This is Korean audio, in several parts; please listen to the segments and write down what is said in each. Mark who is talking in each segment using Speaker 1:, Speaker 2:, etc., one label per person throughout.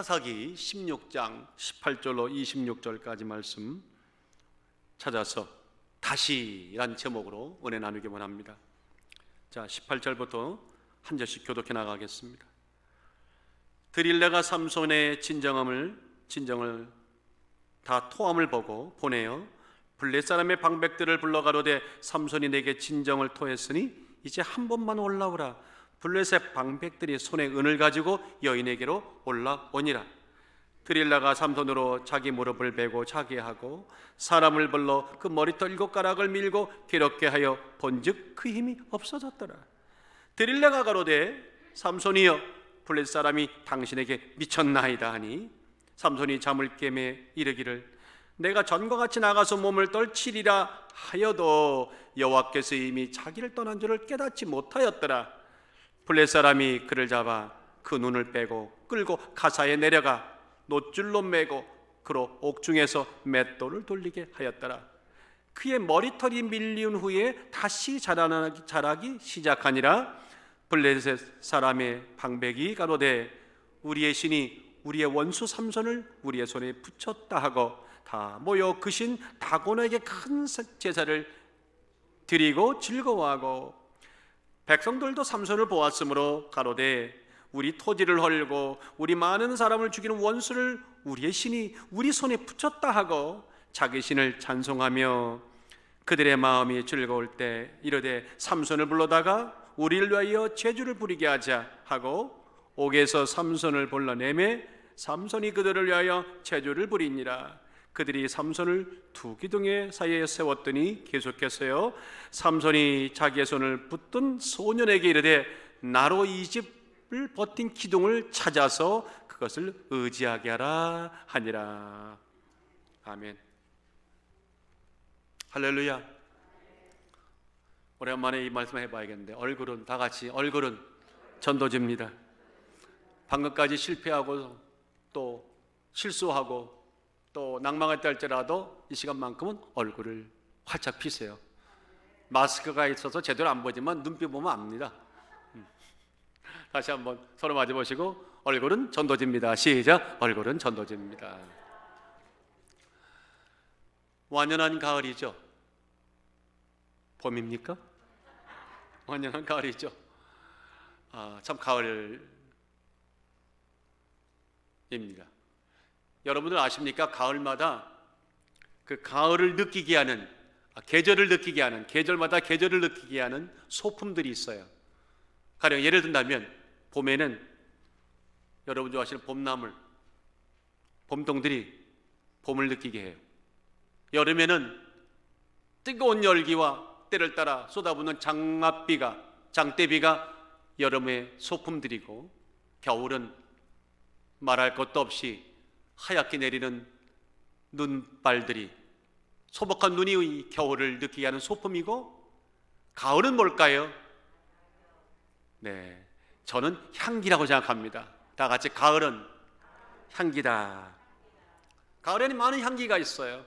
Speaker 1: 사사기 16장 18절로 26절까지 말씀 찾아서 다시란 제목으로 은혜 나누기 원합니다. 자, 18절부터 한 절씩 교독해 나가겠습니다. 드릴라가 삼손의 진정을 다 토함을 보고 보내어 블레 사람의 방백들을 불러 가로되 삼손이 내게 진정을 토했으니 이제 한 번만 올라오라. 블레셋 방백들이 손에 은을 가지고 여인에게로 올라오니라. 드릴라가 삼손으로 자기 무릎을 베고 자게 하고 사람을 불러 그 머리털 7가락을 밀고 괴롭게 하여 본즉 그 힘이 없어졌더라. 드릴라가 가로되 삼손이여 블레셋 사람이 당신에게 미쳤나이다 하니 삼손이 잠을 깨매 이르기를 내가 전과 같이 나가서 몸을 떨치리라 하여도 여호와께서 이미 자기를 떠난 줄을 깨닫지 못하였더라. 블레셋 사람이 그를 잡아 그 눈을 빼고 끌고 가사에 내려가 놋줄로 매고 그로 옥중에서 맷돌을 돌리게 하였더라. 그의 머리털이 밀리운 후에 다시 자라기 시작하니라. 블레셋 사람의 방백이 가로되 우리의 신이 우리의 원수 삼손을 우리의 손에 붙였다 하고 다 모여 그 신 다곤에게 큰 제사를 드리고 즐거워하고 백성들도 삼손을 보았으므로 가로되 우리 토지를 헐고 우리 많은 사람을 죽이는 원수를 우리의 신이 우리 손에 붙였다 하고 자기 신을 찬송하며 그들의 마음이 즐거울 때 이르되 삼손을 불러다가 우리를 위하여 제주를 부리게 하자 하고 옥에서 삼손을 불러내매 삼손이 그들을 위하여 제주를 부리니라. 그들이 삼손을 두 기둥의 사이에 세웠더니 계속했어요. 삼손이 자기의 손을 붙든 소년에게 이르되 나로 이 집을 버틴 기둥을 찾아서 그것을 의지하게 하라 하니라. 아멘. 할렐루야. 오랜만에 이 말씀 해봐야겠는데 얼굴은 다 같이 얼굴은 전도지입니다. 방금까지 실패하고 또 실수하고 또 낭망했다 할지라도 이 시간만큼은 얼굴을 활짝 피세요. 마스크가 있어서 제대로 안 보지만 눈빛 보면 압니다. 다시 한번 서로 맞아보시고 얼굴은 전도지입니다. 시작. 얼굴은 전도지입니다. 완연한 가을이죠. 봄입니까? 완연한 가을이죠. 참 가을입니다. 여러분들 아십니까? 가을마다 그 가을을 느끼게 하는 계절을 느끼게 하는 계절마다 계절을 느끼게 하는 소품들이 있어요. 가령 예를 든다면 봄에는 여러분 좋아하시는 봄나물, 봄동들이 봄을 느끼게 해요. 여름에는 뜨거운 열기와 때를 따라 쏟아부는 장대비가 여름의 소품들이고 겨울은 말할 것도 없이 하얗게 내리는 눈발들이 소복한 눈이 겨울을 느끼게 하는 소품이고 가을은 뭘까요? 네, 저는 향기라고 생각합니다. 다 같이 가을은 향기다. 가을에는 많은 향기가 있어요.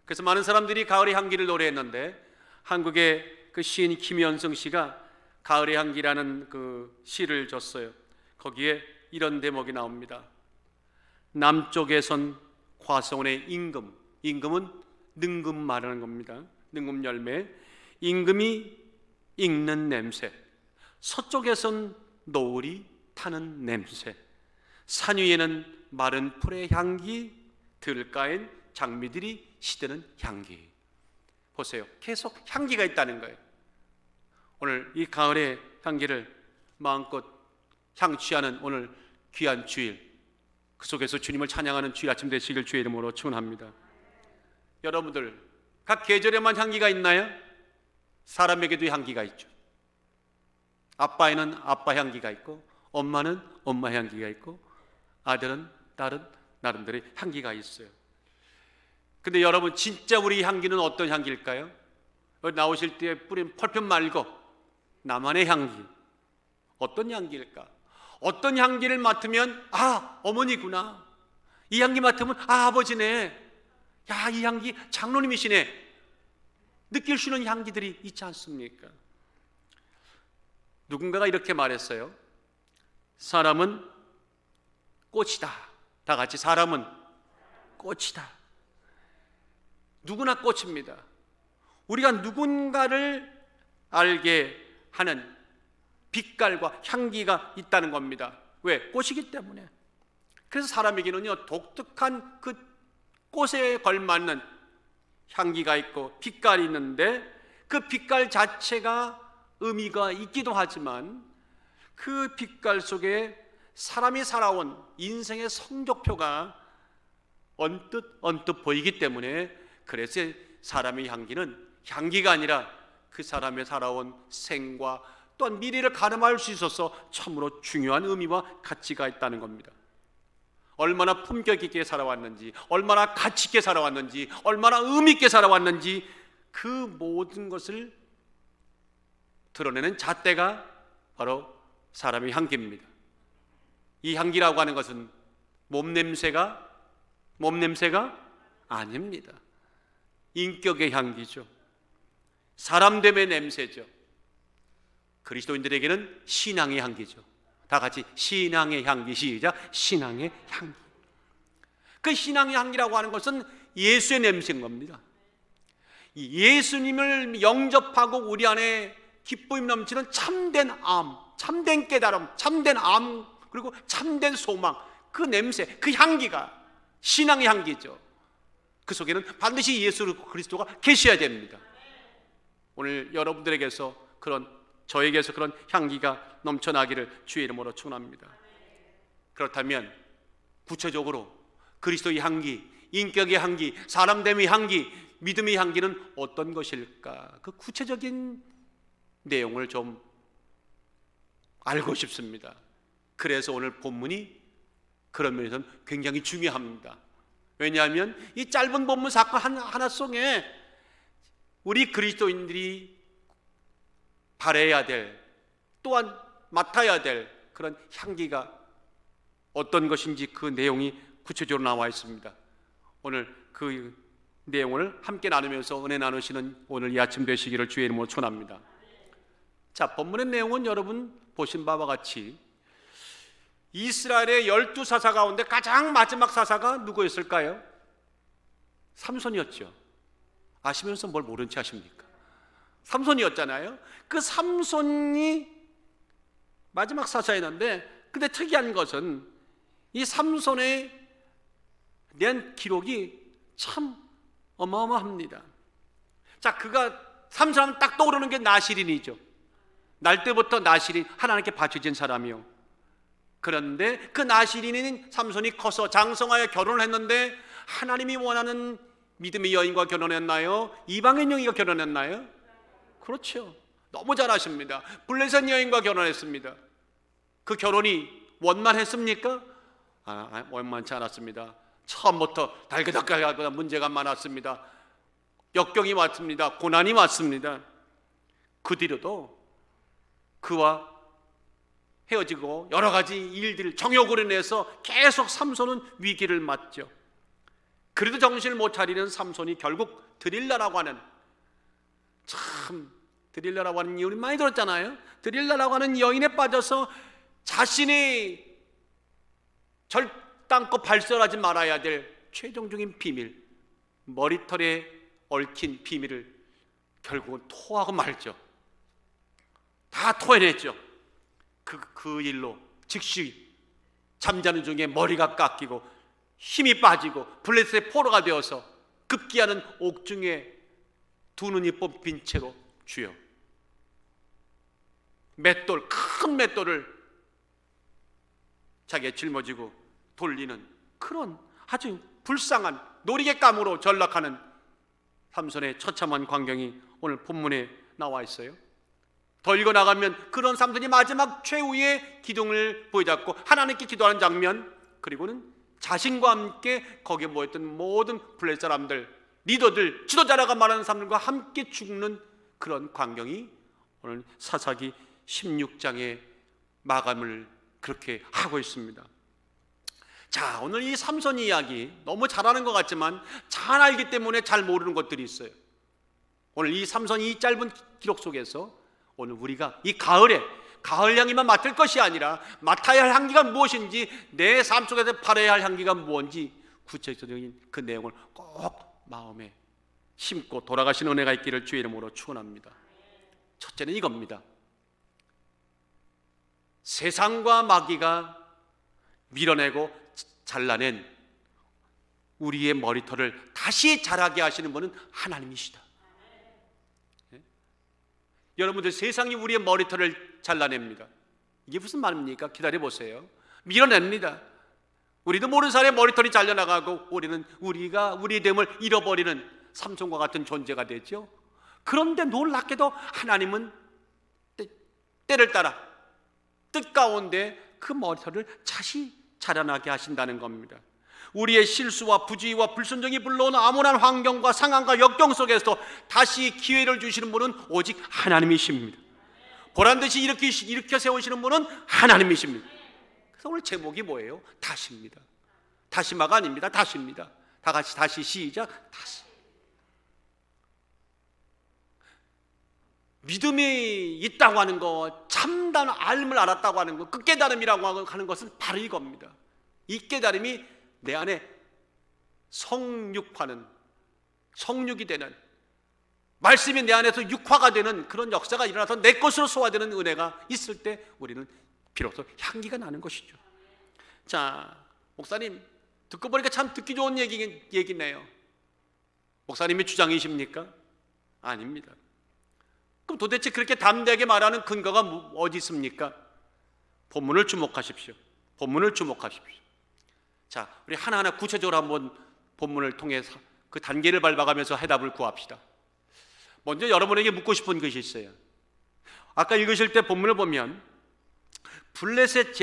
Speaker 1: 그래서 많은 사람들이 가을의 향기를 노래했는데 한국의 그 시인 김현승 씨가 가을의 향기라는 그 시를 줬어요. 거기에 이런 대목이 나옵니다. 남쪽에선 과서원의 임금은 능금 말하는 겁니다. 능금 열매, 임금이 익는 냄새. 서쪽에선 노을이 타는 냄새. 산 위에는 마른 풀의 향기, 들가엔 장미들이 시드는 향기. 보세요. 계속 향기가 있다는 거예요. 오늘 이 가을의 향기를 마음껏 향취하는 오늘 귀한 주일, 그 속에서 주님을 찬양하는 주일 아침 되시길 주의 이름으로 축원합니다. 여러분들 각 계절에만 향기가 있나요? 사람에게도 향기가 있죠. 아빠에는 아빠 향기가 있고 엄마는 엄마 향기가 있고 아들은 딸은 나름대로의 향기가 있어요. 근데 여러분 진짜 우리 향기는 어떤 향기일까요? 여기 나오실 때 뿌린 펄편 말고 나만의 향기 어떤 향기일까? 어떤 향기를 맡으면 어머니구나. 이 향기 맡으면 아버지네. 야, 이 향기 장로님이시네. 느낄 수 있는 향기들이 있지 않습니까? 누군가가 이렇게 말했어요. 사람은 꽃이다. 다 같이 사람은 꽃이다. 누구나 꽃입니다. 우리가 누군가를 알게 하는 빛깔과 향기가 있다는 겁니다. 왜? 꽃이기 때문에. 그래서 사람에게는요, 독특한 그 꽃에 걸맞는 향기가 있고 빛깔이 있는데, 그 빛깔 자체가 의미가 있기도 하지만 그 빛깔 속에 사람이 살아온 인생의 성적표가 언뜻 보이기 때문에, 그래서 사람의 향기는 향기가 아니라 그 사람의 살아온 생과 또한 미래를 가늠할 수 있어서 참으로 중요한 의미와 가치가 있다는 겁니다. 얼마나 품격 있게 살아왔는지, 얼마나 가치 있게 살아왔는지, 얼마나 의미 있게 살아왔는지, 그 모든 것을 드러내는 잣대가 바로 사람의 향기입니다. 이 향기라고 하는 것은 몸냄새가 아닙니다. 인격의 향기죠. 사람됨의 냄새죠. 그리스도인들에게는 신앙의 향기죠. 다 같이 신앙의 향기, 시작. 신앙의 향기. 그 신앙의 향기라고 하는 것은 예수의 냄새인 겁니다. 예수님을 영접하고 우리 안에 기쁨이 넘치는 참된 암, 참된 깨달음, 참된 암, 그리고 참된 소망, 그 냄새, 그 향기가 신앙의 향기죠. 그 속에는 반드시 예수 그리스도가 계셔야 됩니다. 오늘 여러분들에게서 저에게서 그런 향기가 넘쳐나기를 주의 이름으로 축원합니다. 그렇다면 구체적으로 그리스도의 향기, 인격의 향기, 사람됨의 향기, 믿음의 향기는 어떤 것일까? 그 구체적인 내용을 좀 알고 싶습니다. 그래서 오늘 본문이 그런 면에서는 굉장히 중요합니다. 왜냐하면 이 짧은 본문 사건 하나 속에 우리 그리스도인들이 바라야 될, 또한 맡아야 될 그런 향기가 어떤 것인지 그 내용이 구체적으로 나와 있습니다. 오늘 그 내용을 함께 나누면서 은혜 나누시는 오늘 이 아침 되시기를 주의 이름으로 축원합니다. 자, 본문의 내용은 여러분 보신 바와 같이 이스라엘의 12사사 가운데 가장 마지막 사사가 누구였을까요? 삼손이었죠. 아시면서 뭘 모른 체 하십니까? 삼손이었잖아요. 그 삼손이 마지막 사사였는데, 근데 특이한 것은 이 삼손에 대한 기록이 참 어마어마합니다. 자, 삼손 하면 딱 떠오르는 게 나실인이죠. 날 때부터 나실인, 하나님께 바쳐진 사람이요. 그런데 그 나실인인 삼손이 커서 장성하여 결혼을 했는데, 하나님이 원하는 믿음의 여인과 결혼했나요? 이방인 여인과 결혼했나요? 그렇죠. 너무 잘 아십니다. 블레셋 여인과 결혼했습니다. 그 결혼이 원만했습니까? 원만치 않았습니다. 처음부터 달그덕달그덕 문제가 많았습니다. 역경이 왔습니다. 고난이 왔습니다. 그 뒤로도 그와 헤어지고 여러 가지 일들, 정욕으로 인해서 계속 삼손은 위기를 맞죠. 그래도 정신을 못 차리는 삼손이 결국 드릴라라고 하는, 드릴라라고 하는 이유를 많이 들었잖아요. 드릴라라고 하는 여인에 빠져서 자신이 절단코 발설하지 말아야 될 최종적인 비밀, 머리털에 얽힌 비밀을 결국은 토하고 말죠. 다 토해냈죠. 그 일로 즉시 잠자는 중에 머리가 깎이고 힘이 빠지고 블레셋의 포로가 되어서 급기야는 옥중에 두 눈이 뽑힌 채로 주여, 맷돌, 큰 맷돌을 자기가 짊어지고 돌리는 그런 아주 불쌍한 놀이개감으로 전락하는 삼손의 처참한 광경이 오늘 본문에 나와 있어요. 더 읽어나가면 그런 삼손이 마지막 최후의 기둥을 보여잡고 하나님께 기도하는 장면, 그리고는 자신과 함께 거기에 모였던 모든 블레셋 사람들, 리더들, 지도자라고 말하는 사람들과 함께 죽는 그런 광경이 오늘 사사기 16장의 마감을 그렇게 하고 있습니다. 자, 오늘 이 삼손 이야기 너무 잘 아는 것 같지만 잘 알기 때문에 잘 모르는 것들이 있어요. 오늘 이 삼손 이 짧은 기록 속에서 오늘 우리가 이 가을에 가을 향기만 맡을 것이 아니라 맡아야 할 향기가 무엇인지, 내 삶 속에서 발해야 할 향기가 무엇인지 구체적인 그 내용을 꼭 마음에 심고 돌아가신 은혜가 있기를 주의 이름으로 축원합니다. 첫째는 이겁니다. 세상과 마귀가 밀어내고 잘라낸 우리의 머리털을 다시 자라게 하시는 분은 하나님이시다. 네? 여러분들, 세상이 우리의 머리털을 잘라냅니다. 이게 무슨 말입니까? 기다려보세요. 밀어냅니다. 우리도 모르는 사람의 머리털이 잘려나가고 우리는 우리의 됨을 잃어버리는 삼손과 같은 존재가 되죠. 그런데 놀랍게도 하나님은 때를 따라 뜻 가운데 그 머리털을 다시 자라나게 하신다는 겁니다. 우리의 실수와 부주의와 불순종이 불러오는 암울한 환경과 상황과 역경 속에서도 다시 기회를 주시는 분은 오직 하나님이십니다. 보란듯이 일으켜 세우시는 분은 하나님이십니다. 그래서 오늘 제목이 뭐예요? 다시입니다. 다시마가 아닙니다. 다시입니다. 다 같이 다시 시작. 다시. 믿음이 있다고 하는 것, 참다운 알을 알았다고 하는 것, 그 깨달음이라고 하는 것은 바로 이겁니다. 이 깨달음이 내 안에 성육이 되는, 말씀이 내 안에서 육화가 되는 그런 역사가 일어나서 내 것으로 소화되는 은혜가 있을 때 우리는 비로소 향기가 나는 것이죠. 자, 목사님, 듣고 보니까 참 듣기 좋은 얘기네요. 목사님의 주장이십니까? 아닙니다. 그럼 도대체 그렇게 담대하게 말하는 근거가 어디 있습니까? 본문을 주목하십시오. 본문을 주목하십시오. 자, 우리 하나하나 구체적으로 한번 본문을 통해서 그 단계를 밟아가면서 해답을 구합시다. 먼저 여러분에게 묻고 싶은 것이 있어요. 아까 읽으실 때 본문을 보면 블레셋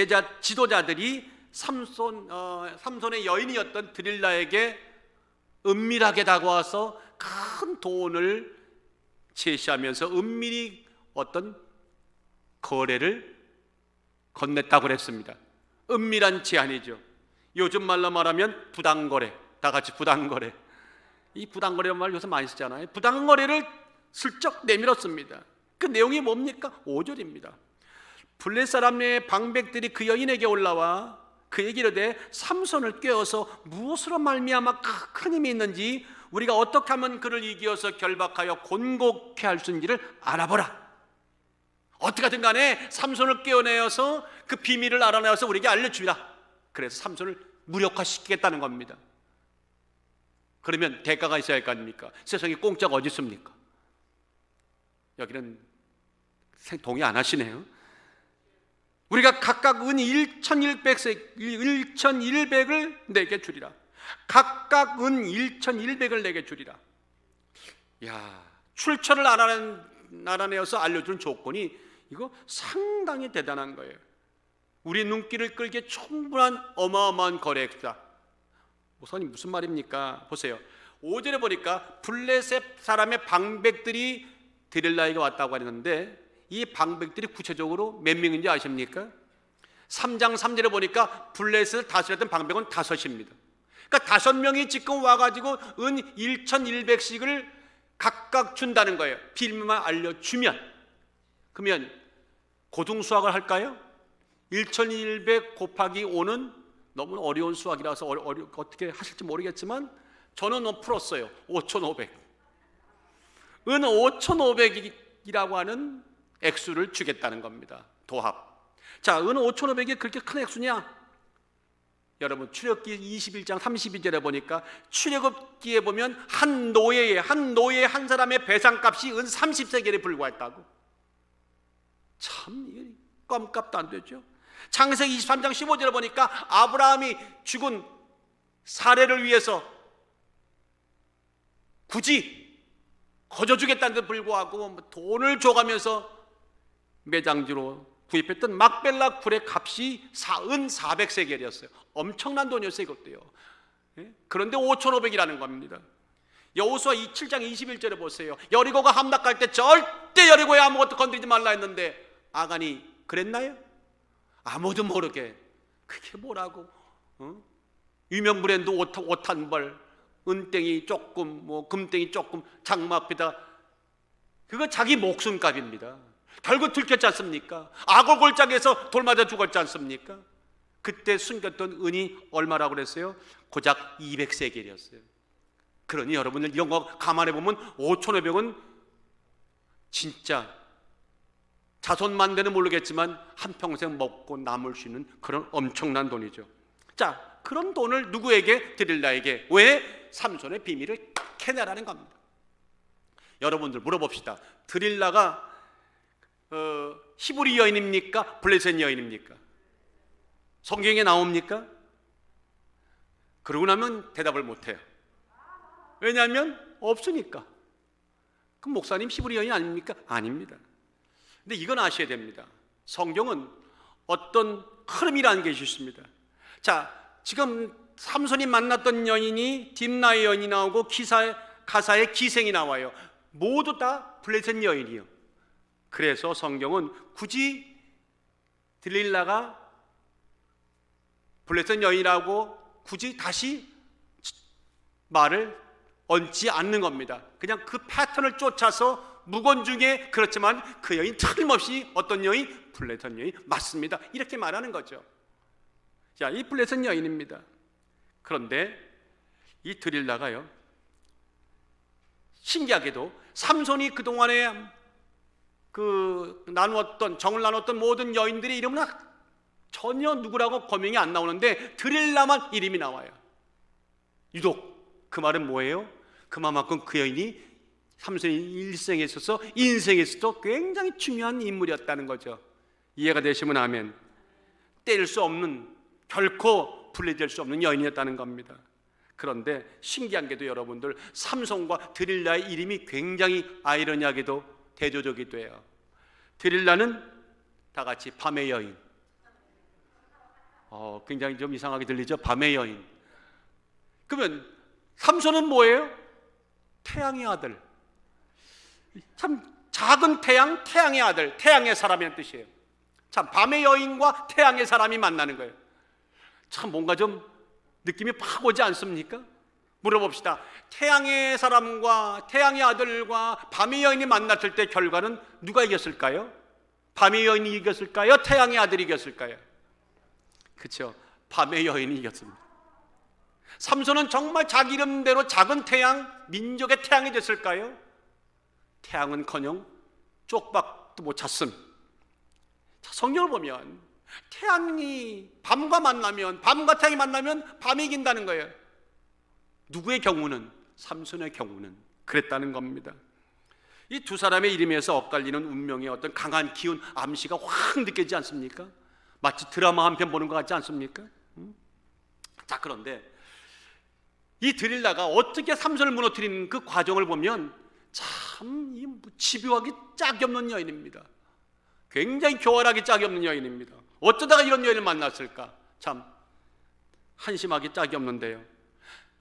Speaker 1: 지도자들이 삼손의 여인이었던 드릴라에게 은밀하게 다가와서 큰 돈을 제시하면서 은밀히 어떤 거래를 건넸다고 그랬습니다. 은밀한 제안이죠. 요즘 말로 말하면 부당거래, 다 같이 부당거래. 이 부당거래라는 말 요새 많이 쓰잖아요. 부당거래를 슬쩍 내밀었습니다. 그 내용이 뭡니까? 5절입니다. 블레셋 사람의 방백들이 그 여인에게 올라와 그에게 이르되 삼손을 꿰어서 무엇으로 말미암아 큰 힘이 있는지 우리가 어떻게 하면 그를 이기어서 결박하여 곤곡케 할 수 있는지를 알아보라. 어떻게 하든 간에 삼손을 꿰어내어서 그 비밀을 알아내어서 우리에게 알려주라. 그래서 삼손을 무력화시키겠다는 겁니다. 그러면 대가가 있어야 할 거 아닙니까? 세상에 공짜가 어디 있습니까? 여기는 동의 안 하시네요. 우리가 각각 은 1,100을 내게 주리라. 각각 은 1,100을 내게 주리라. 야, 출처를 알아내어서 알려준 조건이 이거 상당히 대단한 거예요. 우리 눈길을 끌기에 충분한 어마어마한 거래액이다. 목사님 무슨 말입니까? 보세요. 5절에 보니까 블레셋 사람의 방백들이 드릴라에게 왔다고 하는데 이 방백들이 구체적으로 몇 명인지 아십니까? 3장 3절에 보니까 블레셋을 다스렸던 방백은 5입니다. 그러니까 5명이 지금 와가지고 은 1,100씩을 각각 준다는 거예요. 비밀만 알려주면. 그러면 고등수학을 할까요? 1,100 곱하기 5는 너무 어려운 수학이라서 어떻게 하실지 모르겠지만 저는 풀었어요. 5,500. 은 5,500이라고 하는 액수를 주겠다는 겁니다. 도합. 자, 은 5,500이 그렇게 큰 액수냐? 여러분 출애굽기 21장 32절에 보니까 출애굽기에 보면 한 노예의 한 사람의 배상값이 은 30세겔에 불과했다고. 참 이게 껌값도 안 되죠. 창세기 23장 15절에 보니까 아브라함이 죽은 사례를 위해서 굳이 거저주겠다는 데 불구하고 돈을 줘가면서 매장지로 구입했던 막벨라 굴의 값이 은 400세겔이었어요. 엄청난 돈이었어요. 이것도요. 그런데 5,500이라는 겁니다. 여호수아 7장 21절에 보세요. 여리고가 함락할 때 절대 여리고에 아무것도 건드리지 말라 했는데 아간이 그랬나요? 아무도 모르게 그게 뭐라고? 유명 브랜드 옷 한 벌, 은땡이 조금, 금땡이 조금, 장마 앞에다 그거 자기 목숨값입니다. 결국 들켰지 않습니까? 악어 골짜기에서 돌 맞아 죽었지 않습니까? 그때 숨겼던 은이 얼마라고 그랬어요? 고작 200세겔이었어요. 그러니 여러분들 이런 거 감안해 보면 5,500은 진짜 자손만 되는 모르겠지만 한평생 먹고 남을 수 있는 그런 엄청난 돈이죠. 자, 그런 돈을 누구에게? 드릴라에게. 왜? 삼손의 비밀을 캐내라는 겁니다. 여러분들 물어봅시다. 드릴라가 히브리 여인입니까? 블레셋 여인입니까? 성경에 나옵니까? 그러고 나면 대답을 못해요. 왜냐하면 없으니까. 그럼 목사님 히브리 여인 아닙니까? 아닙니다. 근데 이건 아셔야 됩니다. 성경은 어떤 흐름이라는 게 있습니다. 자, 지금 삼손이 만났던 여인이 딥나의 여인이 나오고 가사에 기생이 나와요. 모두 다 블레셋 여인이요. 그래서 성경은 굳이 들릴라가 블레셋 여인이라고 굳이 다시 말을 얹지 않는 겁니다. 그냥 그 패턴을 쫓아서 묵언 중에 그렇지만 그 여인 틀림없이 어떤 여인? 블레셋 여인 맞습니다. 이렇게 말하는 거죠. 자, 이 블레셋 여인입니다. 그런데 이 드릴라가요, 신기하게도 삼손이 그동안에 정을 나눴던 모든 여인들의 이름은 전혀 누구라고 거명이 안 나오는데 드릴라만 이름이 나와요. 유독 그 말은 뭐예요? 그만큼 그 여인이 삼손의 일생에 있어서 인생에 있어서 굉장히 중요한 인물이었다는 거죠. 이해가 되시면 아멘. 뗄 수 없는, 결코 분리될 수 없는 여인이었다는 겁니다. 그런데 신기한 게도 여러분들, 삼손과 드릴라의 이름이 굉장히 아이러니하게도 대조적이 돼요. 드릴라는 다 같이 밤의 여인. 굉장히 좀 이상하게 들리죠? 밤의 여인. 그러면 삼손은 뭐예요? 태양의 아들. 참 작은 태양, 태양의 아들, 태양의 사람이라는 뜻이에요. 참 밤의 여인과 태양의 사람이 만나는 거예요. 참 뭔가 좀 느낌이 팍 오지 않습니까? 물어봅시다. 태양의 사람과 태양의 아들과 밤의 여인이 만났을 때 결과는 누가 이겼을까요? 밤의 여인이 이겼을까요? 태양의 아들이 이겼을까요? 그렇죠. 밤의 여인이 이겼습니다. 삼손은 정말 자기 이름대로 작은 태양, 민족의 태양이 됐을까요? 태양은커녕 쪽박도 못 찼음. 성경을 보면 태양이 밤과 만나면, 밤과 태양이 만나면 밤이 이긴다는 거예요. 누구의 경우는? 삼손의 경우는 그랬다는 겁니다. 이 두 사람의 이름에서 엇갈리는 운명의 어떤 강한 기운, 암시가 확 느껴지지 않습니까? 마치 드라마 한 편 보는 것 같지 않습니까? 자, 그런데 이 드릴라가 어떻게 삼손을 무너뜨리는 그 과정을 보면 참 집요하기 짝이 없는 여인입니다. 굉장히 교활하기 짝이 없는 여인입니다. 어쩌다가 이런 여인을 만났을까? 참 한심하기 짝이 없는데요.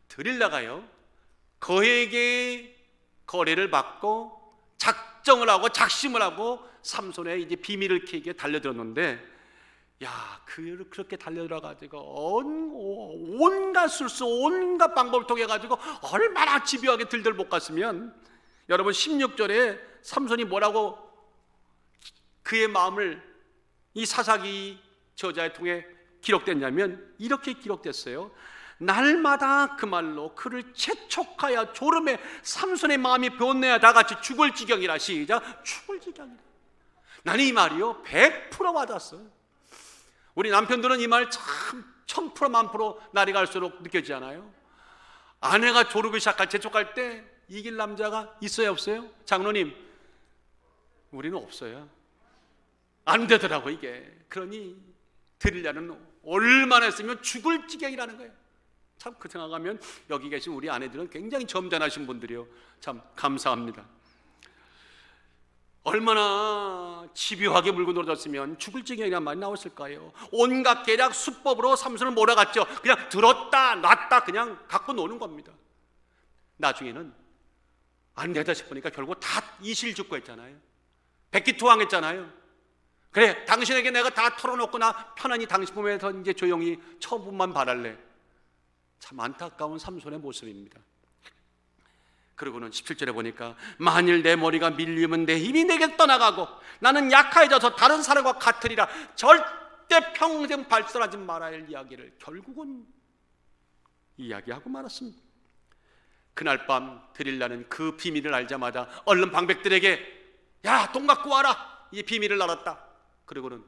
Speaker 1: 드릴라가요, 그에게 거래를 받고 작정을 하고 작심을 하고 삼손의 이제 비밀을 캐기에 달려들었는데, 야, 그를 그렇게 달려들어가지고 온갖 술수, 온갖 방법을 통해 가지고 얼마나 집요하게 들들 볶았으면, 여러분 16절에 삼손이 뭐라고 그의 마음을 이 사사기 저자를 통해 기록됐냐면 이렇게 기록됐어요. 날마다 그 말로 그를 재촉하여 졸음에 삼손의 마음이 변내야 다 같이 죽을 지경이라. 시작. 죽을 지경이라. 나는 이 말이요 100% 와닿았어요. 우리 남편들은 이 말 참 1000% 1000% 날이 갈수록 느껴지지 않아요? 아내가 조르기 시작할, 재촉할 때 이길 남자가 있어요, 없어요? 장로님, 우리는 없어요. 안 되더라고 이게. 그러니 드릴라는 얼마나 했으면 죽을 지경이라는 거예요. 참 그 생각하면 여기 계신 우리 아내들은 굉장히 점잖으신 분들이요, 참 감사합니다. 얼마나 집요하게 물고 늘어졌으면 죽을 지경이라는 말이 나왔을까요? 온갖 계략 수법으로 삼손을 몰아갔죠. 그냥 들었다 놨다 그냥 갖고 노는 겁니다. 나중에는 안 되다 싶으니까 결국 다 이실직고 했잖아요. 백기투항했잖아요. 그래, 당신에게 내가 다 털어놓고 나 편안히 당신 품에서 이제 조용히 처분만 바랄래. 참 안타까운 삼손의 모습입니다. 그리고는 17절에 보니까 만일 내 머리가 밀리면 내 힘이 내게 떠나가고 나는 약해져서 다른 사람과 같으리라. 절대 평생 발설하지 말아야 할 이야기를 결국은 이야기하고 말았습니다. 그날 밤 드릴라는 그 비밀을 알자마자 얼른 방백들에게 야, 돈 갖고 와라. 이 비밀을 알았다. 그리고는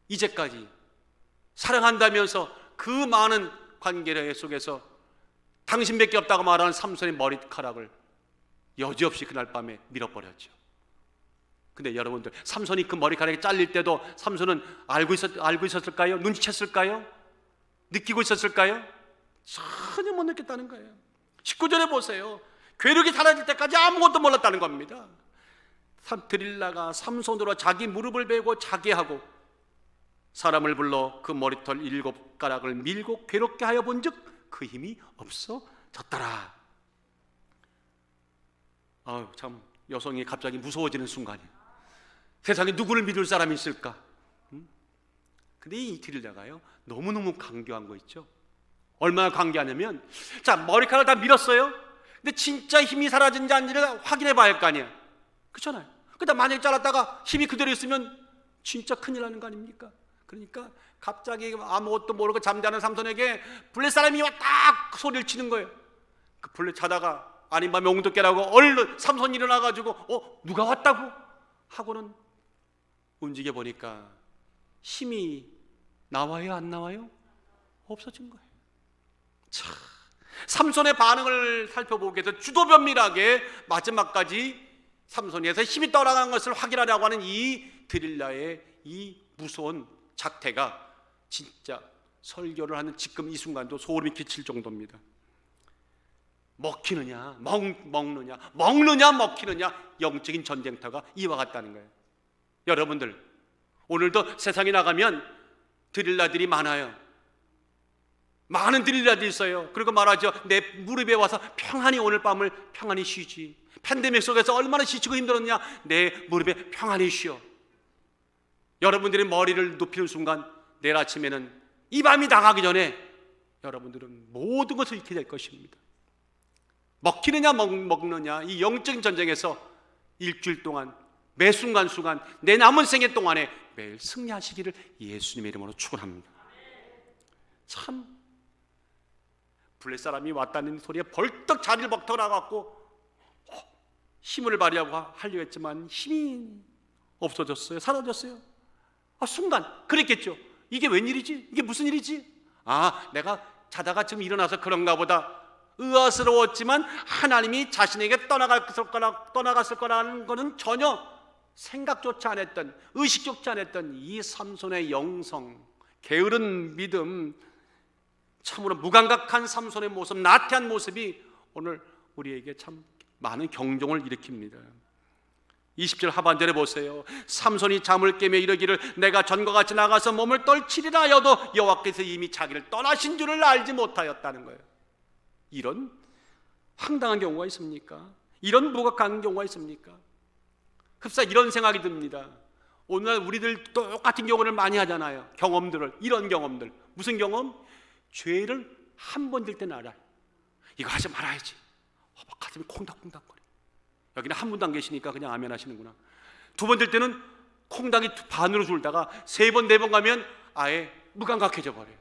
Speaker 1: 이제까지 사랑한다면서 그 많은 관계 속에서 당신밖에 없다고 말하는 삼손의 머리카락을 여지없이 그날 밤에 밀어버렸죠. 근데 여러분들, 삼손이 그 머리카락이 잘릴 때도 삼손은 알고 있었을까요? 눈치챘을까요? 느끼고 있었을까요? 전혀 못 느꼈다는 거예요. 19절에 보세요. 괴력이 사라질 때까지 아무것도 몰랐다는 겁니다. 드릴라가 삼손으로 자기 무릎을 베고 자게 하고 사람을 불러 그 머리털 7가락을 밀고 괴롭게 하여 본즉 그 힘이 없어졌더라. 참 여성이 갑자기 무서워지는 순간이에요. 세상에 누구를 믿을 사람이 있을까? 근데 이 드릴라가요, 너무너무 강교한 거 있죠. 얼마나 강교하냐면, 자, 머리카락을 다 밀었어요. 근데 진짜 힘이 사라진지 아닌지를 확인해 봐야 할 거 아니에요. 그렇잖아요. 근데 만약에 잘랐다가 힘이 그대로 있으면 진짜 큰일 나는 거 아닙니까? 그러니까 갑자기 아무것도 모르고 잠자는 삼손에게 블레 사람이 와 딱 소리를 치는 거예요. 그 블레 자다가 아닌 밤에 옹도 깨라고 얼른 삼손이 일어나가지고 누가 왔다고 하고는 움직여 보니까 힘이 나와요, 안 나와요? 없어진 거예요. 참, 삼손의 반응을 살펴보기 위해서 주도면밀하게 마지막까지 삼손에서 힘이 떠나간 것을 확인하려고 하는 이 드릴라의 이 무서운 자태가 진짜 설교를 하는 지금 이 순간도 소름이 끼칠 정도입니다. 먹히느냐 먹느냐 먹히느냐 영적인 전쟁터가 이와 같다는 거예요. 여러분들, 오늘도 세상에 나가면 드릴라들이 많아요. 많은 드릴라들이 있어요. 그리고 말하죠. 내 무릎에 와서 평안히 오늘 밤을 평안히 쉬지. 팬데믹 속에서 얼마나 지치고 힘들었냐. 내 무릎에 평안히 쉬어. 여러분들이 머리를 눕히는 순간 내일 아침에는 이 밤이 나가기 전에 여러분들은 모든 것을 잃게 될 것입니다. 먹히느냐 먹느냐 이 영적인 전쟁에서 일주일 동안 매 순간순간 내 남은 생애 동안에 매일 승리하시기를 예수님의 이름으로 축원합니다. 참, 블레 사람이 왔다는 소리에 벌떡 자리를 먹터 나갔고 힘을 발휘하고 하려고 했지만 힘이 없어졌어요. 사라졌어요. 순간 그랬겠죠. 이게 웬일이지? 이게 무슨 일이지? 내가 자다가 지금 일어나서 그런가 보다. 의아스러웠지만 하나님이 자신에게 떠나갔을 거라는 것은 전혀 생각조차 안 했던, 의식조차 안 했던 이 삼손의 영성, 게으른 믿음, 참으로 무감각한 삼손의 모습, 나태한 모습이 오늘 우리에게 참 많은 경종을 일으킵니다. 20절 하반절에 보세요. 삼손이 잠을 깨며 이르기를 내가 전과 같이 나가서 몸을 떨치리라 하여도 여호와께서 이미 자기를 떠나신 줄을 알지 못하였다는 거예요. 이런 황당한 경우가 있습니까? 이런 무감각한 경우가 있습니까? 흡사 이런 생각이 듭니다. 오늘날 우리들 똑같은 경험을 많이 하잖아요. 이런 경험들. 무슨 경험? 죄를 한 번 들 때는 알아요. 이거 하지 말아야지. 가슴이 콩닥콩닥거려. 여기는 한 분도 안 계시니까 그냥 아멘 하시는구나. 두 번 들 때는 콩닥이 반으로 줄다가 세 번, 네 번 가면 아예 무감각해져 버려요.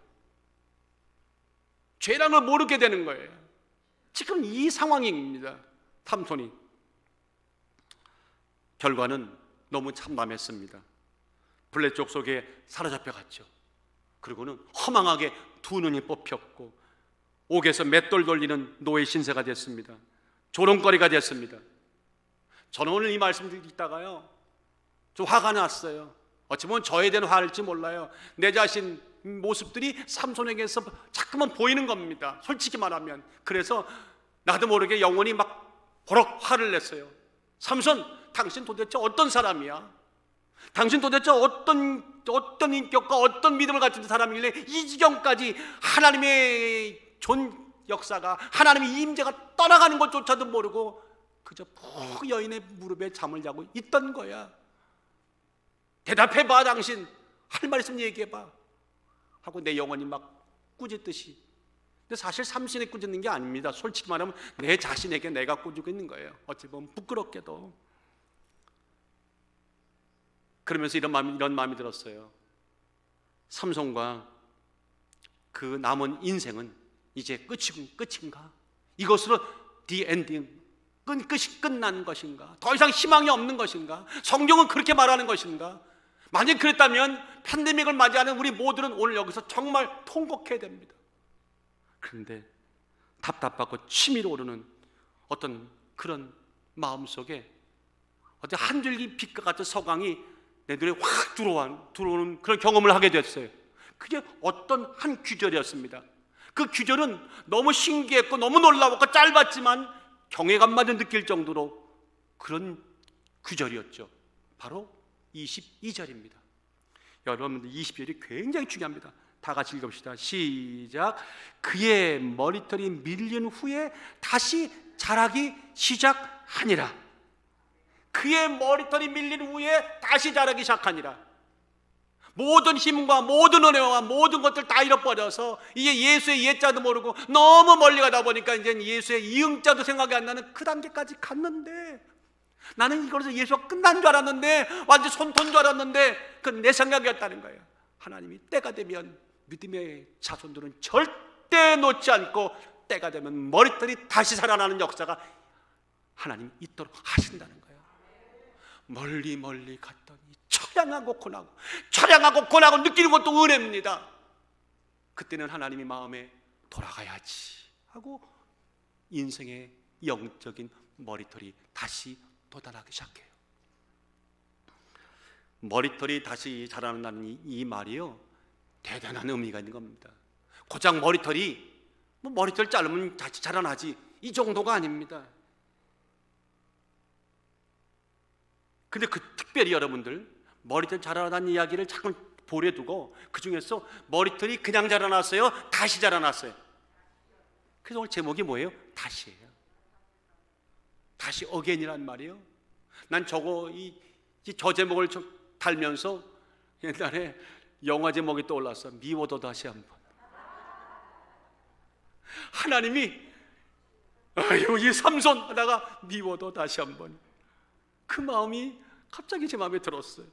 Speaker 1: 죄라는 걸 모르게 되는 거예요. 지금 이 상황입니다. 삼손이. 결과는 너무 참담했습니다. 블레 쪽 속에 사로잡혀 갔죠. 그리고는 허망하게 두 눈이 뽑혔고 옥에서 맷돌 돌리는 노예 신세가 됐습니다. 조롱거리가 됐습니다. 저는 오늘 이 말씀을 듣다가요, 좀 화가 났어요. 어찌 보면 저에 대한 화일지 몰라요. 내 자신 모습들이 삼손에게서 자꾸만 보이는 겁니다. 솔직히 말하면. 그래서 나도 모르게 영혼이 막 버럭 화를 냈어요. 삼손, 당신 도대체 어떤 사람이야? 당신 도대체 어떤 인격과 어떤 믿음을 가진 사람이길래 이 지경까지 하나님의 존 역사가, 하나님의 임재가 떠나가는 것조차도 모르고 그저 푹 여인의 무릎에 잠을 자고 있던 거야. 대답해봐, 당신. 할 말 있으면 얘기해봐. 하고 내 영혼이 막 꾸짖듯이. 근데 사실 삼손이 꾸짖는 게 아닙니다. 솔직히 말하면 내 자신에게 내가 꾸짖고 있는 거예요. 어찌 보면 부끄럽게도. 그러면서 이런 마음이 들었어요. 삼손과 그 남은 인생은 이제 끝인가? 이것으로 the ending, 끝이 끝난 것인가? 더 이상 희망이 없는 것인가? 성경은 그렇게 말하는 것인가? 만약 그랬다면 팬데믹을 맞이하는 우리 모두는 오늘 여기서 정말 통곡해야 됩니다. 그런데 답답하고 치밀어 오르는 어떤 그런 마음속에 어떤 한 줄기 빛과 같은 서광이 내 눈에 확 들어오는 그런 경험을 하게 됐어요. 그게 어떤 한 규절이었습니다. 그 규절은 너무 신기했고 너무 놀라웠고 짧았지만 경외감마저 느낄 정도로 그런 규절이었죠. 바로 22절입니다. 여러분들 20절이 굉장히 중요합니다. 다 같이 읽읍시다. 시작. 그의 머리털이 밀린 후에 다시 자라기 시작하니라. 그의 머리털이 밀린 후에 다시 자라기 시작하니라. 모든 힘과 모든 은혜와 모든 것들 다 잃어버려서 이제 예수의 예자도 모르고 너무 멀리 가다 보니까 이제 예수의 이응자도 생각이 안 나는 그 단계까지 갔는데, 나는 이걸로 예수가 끝난 줄 알았는데, 완전 손톤 줄 알았는데, 그건 내 생각이었다는 거예요. 하나님이 때가 되면 믿음의 자손들은 절대 놓지 않고 때가 되면 머리털이 다시 살아나는 역사가 하나님 있도록 하신다는 거예요. 멀리 갔더니 처량하고 고나고 느끼는 것도 은혜입니다. 그때는 하나님이 마음에 돌아가야지 하고 인생의 영적인 머리털이 다시 돋아나기 시작해요. 머리털이 다시 자라난다는 이 말이요, 대단한 의미가 있는 겁니다. 고작 머리털이 머리털 자르면 다시 자라나지 이 정도가 아닙니다. 근데 특별히 여러분들 머리털 자라난 이야기를 자꾸 볼에 두고 그 중에서 머리털이 그냥 자라났어요? 다시 자라났어요? 그래서 오늘 제목이 뭐예요? 다시예요. 다시 어게인이란 말이에요. 난 저 제목을 달면서 옛날에 영화 제목이 떠올랐어. 미워도 다시 한번. 하나님이 이 삼손 하다가 미워도 다시 한번. 그 마음이 갑자기 제 마음에 들었어요.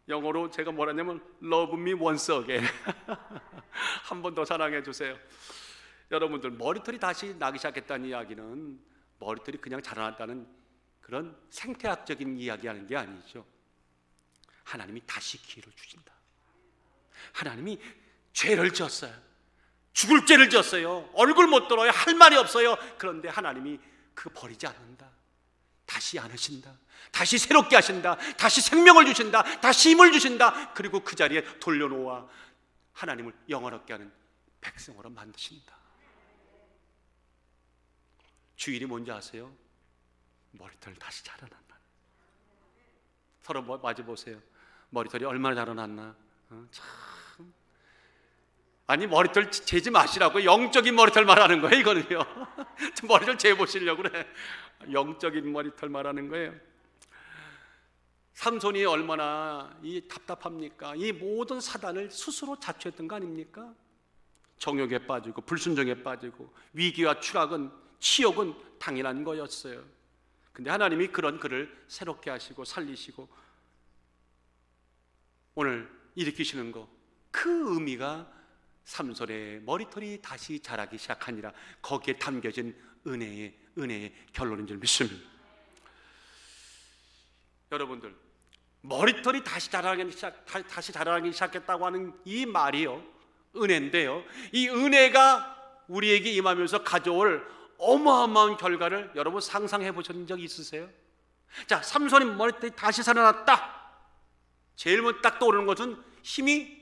Speaker 1: 영어로 제가 뭐라 하냐면 Love me once again. 한 번 더 사랑해 주세요. 여러분들 머리털이 다시 나기 시작했다는 이야기는 머리털이 그냥 자라났다는 그런 생태학적인 이야기하는 게 아니죠. 하나님이 다시 기회를 주신다. 하나님이 죄를 지었어요. 죽을 죄를 지었어요. 얼굴 못 들어요. 할 말이 없어요. 그런데 하나님이 그거 버리지 않는다. 다시 안으신다. 다시 새롭게 하신다. 다시 생명을 주신다. 다시 힘을 주신다. 그리고 그 자리에 돌려놓아 하나님을 영원롭게 하는 백성으로 만드신다. 주일이 뭔지 아세요? 머리털 다시 자라난다. 서로 마주 보세요. 머리털이 얼마나 자라났나? 참. 아니 머리털 재지 마시라고. 영적인 머리털 말하는 거예요 이거는요. 머리털 재보시려고 그래. 영적인 머리털 말하는 거예요. 삼손이 얼마나 답답합니까? 이 모든 사단을 스스로 자초했던 거 아닙니까? 정욕에 빠지고 불순종에 빠지고 위기와 추락은, 치욕은 당연한 거였어요. 근데 하나님이 그런 그를 새롭게 하시고 살리시고 오늘 일으키시는 거, 그 의미가 삼손의 머리털이 다시 자라기 시작하니라, 거기에 담겨진 은혜의 결론인 줄 믿습니다. 여러분들 머리털이 다시 자라기 시작했다고 하는 이 말이요, 은혜인데요, 이 은혜가 우리에게 임하면서 가져올 어마어마한 결과를 여러분 상상해 보신 적 있으세요? 자, 삼손이 머리털이 다시 살아났다. 제일 먼저 딱 떠오르는 것은 힘이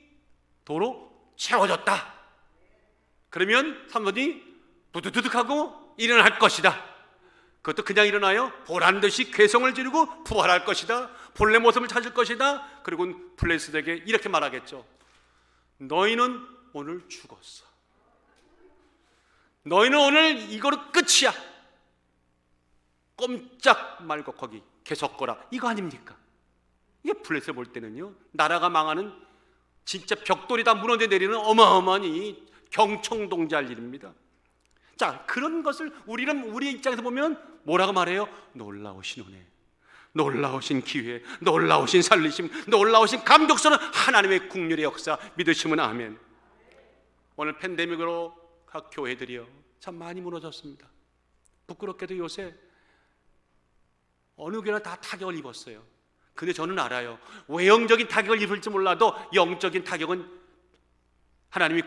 Speaker 1: 도로 채워졌다. 그러면 삼손이 두두두둑하고 일어날 것이다. 그것도 그냥 일어나요? 보란듯이 괴성을 지르고 부활할 것이다. 본래 모습을 찾을 것이다. 그리고 블레셋에게 이렇게 말하겠죠. 너희는 오늘 죽었어. 너희는 오늘 이거로 끝이야. 꼼짝 말고 거기 계속 거라. 이거 아닙니까? 이게 블레셋 볼 때는요, 나라가 망하는 진짜 벽돌이 다 무너져 내리는 어마어마한 이 경청동지할 일입니다. 자, 그런 것을 우리는 우리 입장에서 보면 뭐라고 말해요? 놀라우신 은혜, 놀라우신 기회, 놀라우신 살리심, 놀라우신 감격스러운 하나님의 국률의 역사 믿으시면 아멘. 오늘 팬데믹으로 각 교회들이요 참 많이 무너졌습니다. 부끄럽게도 요새 어느 교회나 다 타격을 입었어요. 근데 저는 알아요. 외형적인 타격을 입을지 몰라도 영적인 타격은 하나님이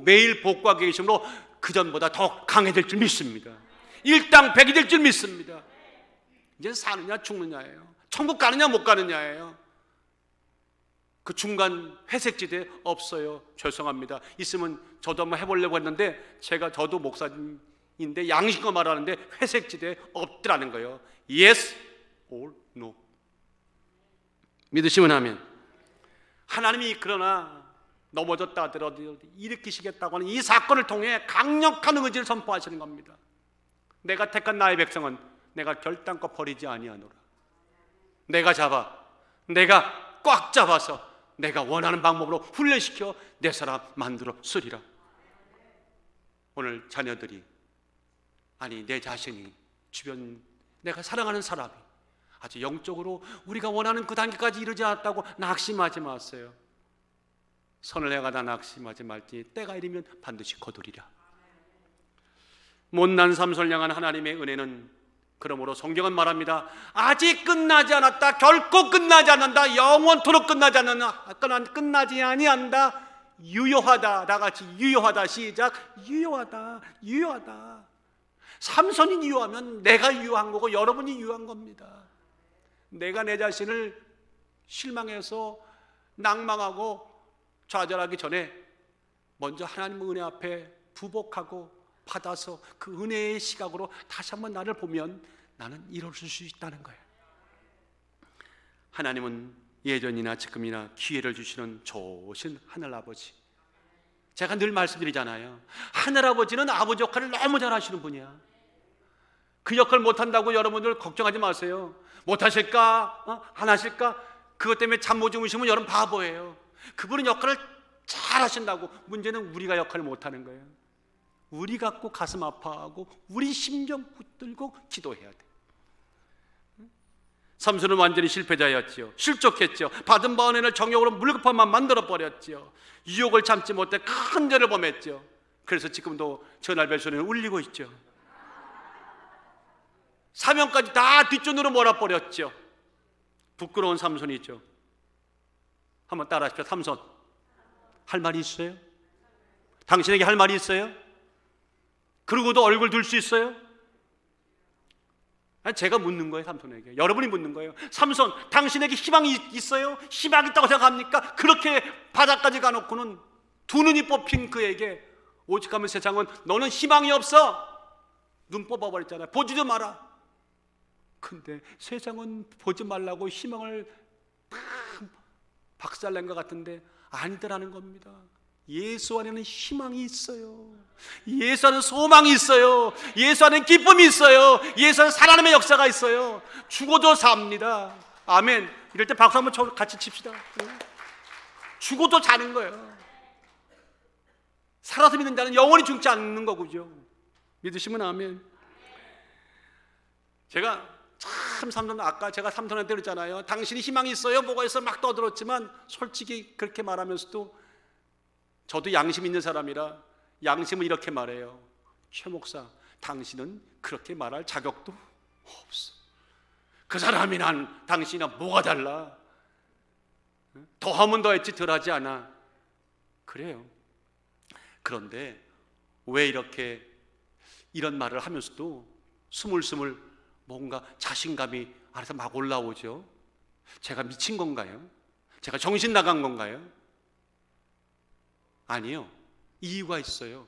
Speaker 1: 매일 복구하고 계심으로 그전보다 더 강해질 줄 믿습니다. 일당백이 될 줄 믿습니다. 이제 사느냐 죽느냐예요. 천국 가느냐 못 가느냐예요. 그 중간 회색지대 없어요. 죄송합니다. 있으면 저도 한번 해보려고 했는데 저도 목사님인데 양심껏 말하는데 회색지대 없더라는 거예요. Yes or no. 믿으시면 하면 하나님이 그러나 넘어졌다 하더라도 일으키시겠다고 하는 이 사건을 통해 강력한 의지를 선포하시는 겁니다. 내가 택한 나의 백성은 내가 결단코 버리지 아니하노라. 내가 꽉 잡아서 내가 원하는 방법으로 훈련시켜 내 사람 만들어 쓰리라. 오늘 자녀들이 아니 내 자신이 주변 내가 사랑하는 사람이 아주 영적으로 우리가 원하는 그 단계까지 이르지 않았다고 낙심하지 마세요. 선을 행하다 낙심하지 말지 때가 이르면 반드시 거두리라. 못난 삼손을 향한 하나님의 은혜는 그러므로 성경은 말합니다. 아직 끝나지 않았다. 결코 끝나지 않는다. 영원토록 끝나지 않는다. 끝나지 아니한다. 유효하다. 나같이 유효하다. 시작. 유효하다. 유효하다. 삼손이 유효하면 내가 유효한 거고 여러분이 유효한 겁니다. 내가 내 자신을 실망해서 낭망하고 좌절하기 전에 먼저 하나님 은혜 앞에 부복하고 받아서 그 은혜의 시각으로 다시 한번 나를 보면 나는 이룰 수 있다는 거예요. 하나님은 예전이나 지금이나 기회를 주시는 좋으신 하늘아버지. 제가 늘 말씀드리잖아요. 하늘아버지는 아버지 역할을 너무 잘하시는 분이야. 그 역할 못한다고 여러분들 걱정하지 마세요. 못하실까? 안 하실까? 그것 때문에 잠 못 주무시면 여러분 바보예요. 그분은 역할을 잘하신다고. 문제는 우리가 역할을 못하는 거예요. 우리 갖고 가슴 아파하고 우리 심정 붙들고 기도해야 돼. 삼손은 완전히 실패자였지요. 실족했죠. 받은 바 은혜를 정욕으로 물급함만 만들어버렸지요. 유혹을 참지 못해 큰 죄를 범했죠. 그래서 지금도 전할별 소리는 울리고 있죠. 사명까지 다 뒷전으로 몰아버렸죠. 부끄러운 삼손이죠. 한번 따라하십시오. 삼손 할 말이 있어요? 당신에게 할 말이 있어요? 그러고도 얼굴 들 수 있어요? 제가 묻는 거예요. 삼손에게. 여러분이 묻는 거예요. 삼손 당신에게 희망이 있어요? 희망이 있다고 생각합니까? 그렇게 바닥까지 가놓고는 두 눈이 뽑힌 그에게 오직하면 세상은 너는 희망이 없어. 눈 뽑아버렸잖아요. 보지도 마라. 근데 세상은 보지 말라고 희망을 박살낸 것 같은데 아니더라는 겁니다. 예수 안에는 희망이 있어요. 예수 안에는 소망이 있어요. 예수 안에는 기쁨이 있어요. 예수 안에는 살아남의 역사가 있어요. 죽어도 삽니다. 아멘. 이럴 때 박수 한번 같이 칩시다. 죽어도 사는 거예요. 살아서 믿는 자는 영원히 죽지 않는 거고요. 믿으시면 아멘. 제가 참 삼손, 아까 제가 삼손한테 그랬잖아요. 당신이 희망이 있어요? 뭐가 있어요? 막 떠들었지만 솔직히 그렇게 말하면서도 저도 양심 있는 사람이라 양심은 이렇게 말해요. 최 목사, 당신은 그렇게 말할 자격도 없어. 그 사람이 당신이나 뭐가 달라? 더하면 더했지 덜하지 않아. 그래요. 그런데 왜 이렇게 이런 말을 하면서도 스물스물 뭔가 자신감이 알아서 막 올라오죠? 제가 미친 건가요? 제가 정신 나간 건가요? 아니요. 이유가 있어요.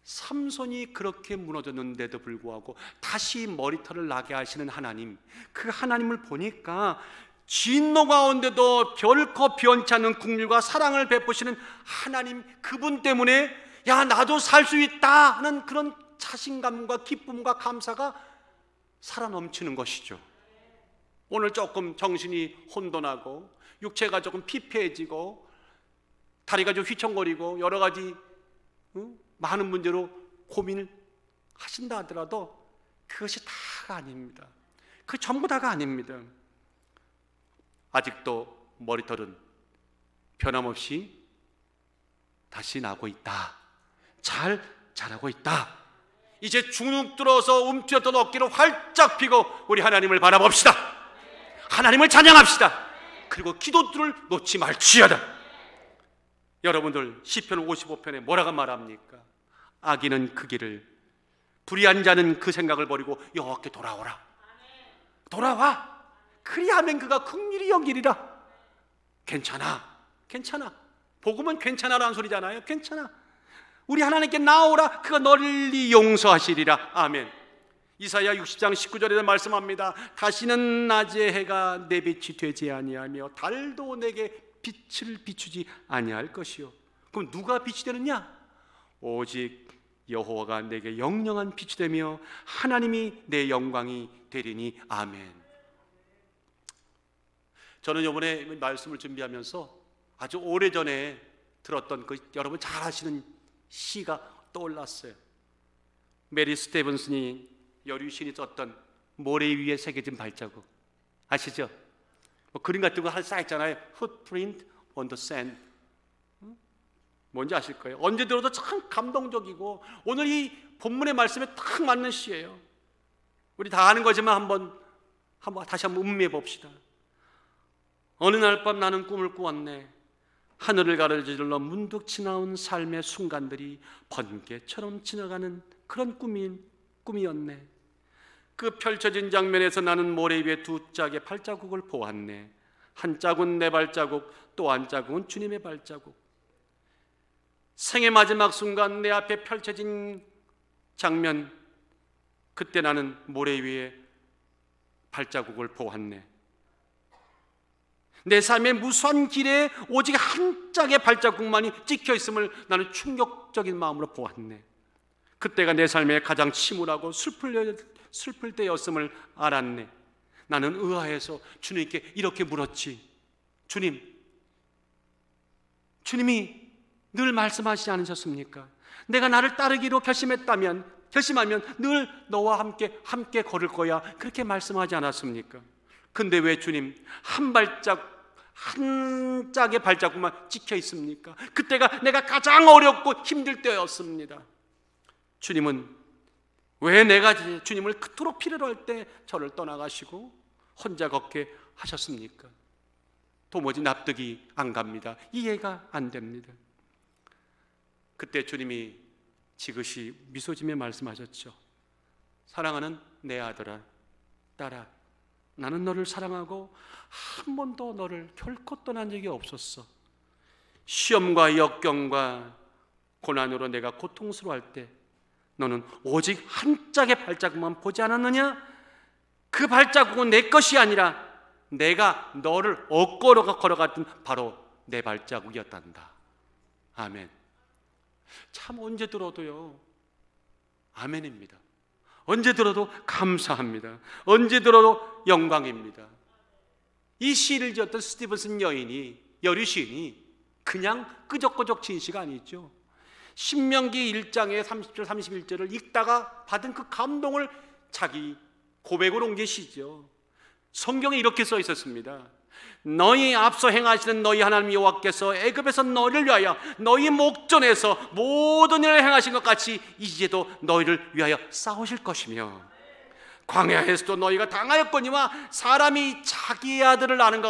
Speaker 1: 삼손이 그렇게 무너졌는데도 불구하고 다시 머리털을 나게 하시는 하나님, 그 하나님을 보니까 진노 가운데도 결코 변치 않는 긍휼과 사랑을 베푸시는 하나님, 그분 때문에 야 나도 살 수 있다 하는 그런 자신감과 기쁨과 감사가 살아 넘치는 것이죠. 오늘 조금 정신이 혼돈하고 육체가 조금 피폐해지고 다리가 좀 휘청거리고 여러 가지 많은 문제로 고민을 하신다 하더라도 그것이 다가 아닙니다. 그 전부 다가 아닙니다. 아직도 머리털은 변함없이 다시 나고 있다. 잘 자라고 있다. 이제 주눅 들어서 움츠렸던 어깨를 활짝 펴고 우리 하나님을 바라봅시다. 하나님을 찬양합시다. 그리고 기도들을 놓지 말지어다. 여러분들 시편 55편에 뭐라고 말합니까? 악인은 그 길을, 불의한 자는 그 생각을 버리고 여호와께 돌아오라. 돌아와. 그리하면 그가 긍휼히 여기리라. 괜찮아. 복음은 괜찮아라는 소리잖아요. 괜찮아. 우리 하나님께 나오라. 그가 널리 용서하시리라. 아멘. 이사야 60장 19절에 말씀합니다. 다시는 낮의 해가 내 빛이 되지 아니하며 달도 내게 빛을 비추지 아니할 것이요. 그럼 누가 빛이 되느냐? 오직 여호와가 내게 영영한 빛이 되며 하나님이 내 영광이 되리니. 아멘. 저는 이번에 말씀을 준비하면서 아주 오래전에 들었던 그 여러분 잘 아시는 시가 떠올랐어요. 메리 스테븐슨이 여류신이 썼던 모래 위에 새겨진 발자국 아시죠? 뭐 그림 같은 거 쌓여 있잖아요. Footprint on the sand. 뭔지 아실 거예요. 언제 들어도 참 감동적이고 오늘 이 본문의 말씀에 딱 맞는 시예요. 우리 다 아는 거지만 한번 다시 한번 음미해 봅시다. 어느 날 밤 나는 꿈을 꾸었네. 하늘을 가로질러 문득 지나온 삶의 순간들이 번개처럼 지나가는 그런 꿈이었네. 그 펼쳐진 장면에서 나는 모래 위에 두 짝의 발자국을 보았네. 한 짝은 내 발자국, 또 한 짝은 주님의 발자국. 생의 마지막 순간 내 앞에 펼쳐진 장면, 그때 나는 모래 위에 발자국을 보았네. 내 삶의 무수한 길에 오직 한 짝의 발자국만이 찍혀 있음을 나는 충격적인 마음으로 보았네. 그때가 내 삶의 가장 침울하고 슬플 때였음을 알았네. 나는 의아해서 주님께 이렇게 물었지. 주님이 늘 말씀하시지 않으셨습니까? 내가 나를 따르기로 결심하면 늘 너와 함께 걸을 거야. 그렇게 말씀하지 않았습니까? 근데 왜 주님 한 짝의 발자국만 찍혀 있습니까? 그때가 내가 가장 어렵고 힘들 때였습니다. 주님은 왜 내가 주님을 그토록 필요로 할 때 저를 떠나가시고 혼자 걷게 하셨습니까? 도무지 납득이 안 갑니다. 이해가 안 됩니다. 그때 주님이 지그시 미소 지며 말씀하셨죠. 사랑하는 내 아들아, 딸아, 나는 너를 사랑하고 한 번도 너를 결코 떠난 적이 없었어. 시험과 역경과 고난으로 내가 고통스러워할 때 너는 오직 한 짝의 발자국만 보지 않았느냐? 그 발자국은 내 것이 아니라 내가 너를 업고 걸어갔던 바로 내 발자국이었단다. 아멘. 참 언제 들어도요 아멘입니다. 언제 들어도 감사합니다. 언제 들어도 영광입니다. 이 시를 지었던 스티븐슨 여류시인이 그냥 끄적끄적 지은 시가 아니죠. 신명기 1장의 30절 31절을 읽다가 받은 그 감동을 자기 고백으로 옮긴 시죠. 성경에 이렇게 써 있었습니다. 너희 앞서 행하시는 너희 하나님 여호와께서 애굽에서 너희를 위하여 너희 목전에서 모든 일을 행하신 것 같이 이제도 너희를 위하여 싸우실 것이며 광야에서도 너희가 당하였거니와 사람이 자기 아들을 아는 것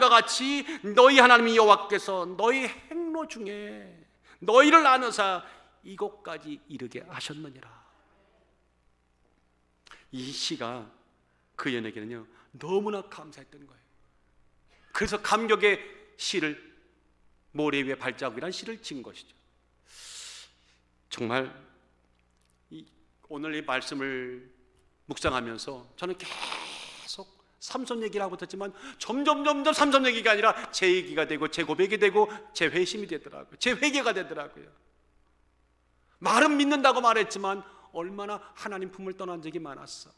Speaker 1: 같이 너희 하나님 여호와께서 너희 행로 중에 너희를 나누사 이곳까지 이르게 하셨느니라. 이 시가 그 연에게는요 너무나 감사했던 거예요. 그래서 감격의 시를 모래 위의 발자국이라는 시를 지은 것이죠. 정말 오늘 이 말씀을 묵상하면서 저는 계속 삼손 얘기를 하고 있었지만 점점 삼손 얘기가 아니라 제 얘기가 되고 제 고백이 되고 제 회심이 되더라고요. 제 회개가 되더라고요. 말은 믿는다고 말했지만 얼마나 하나님 품을 떠난 적이 많았어.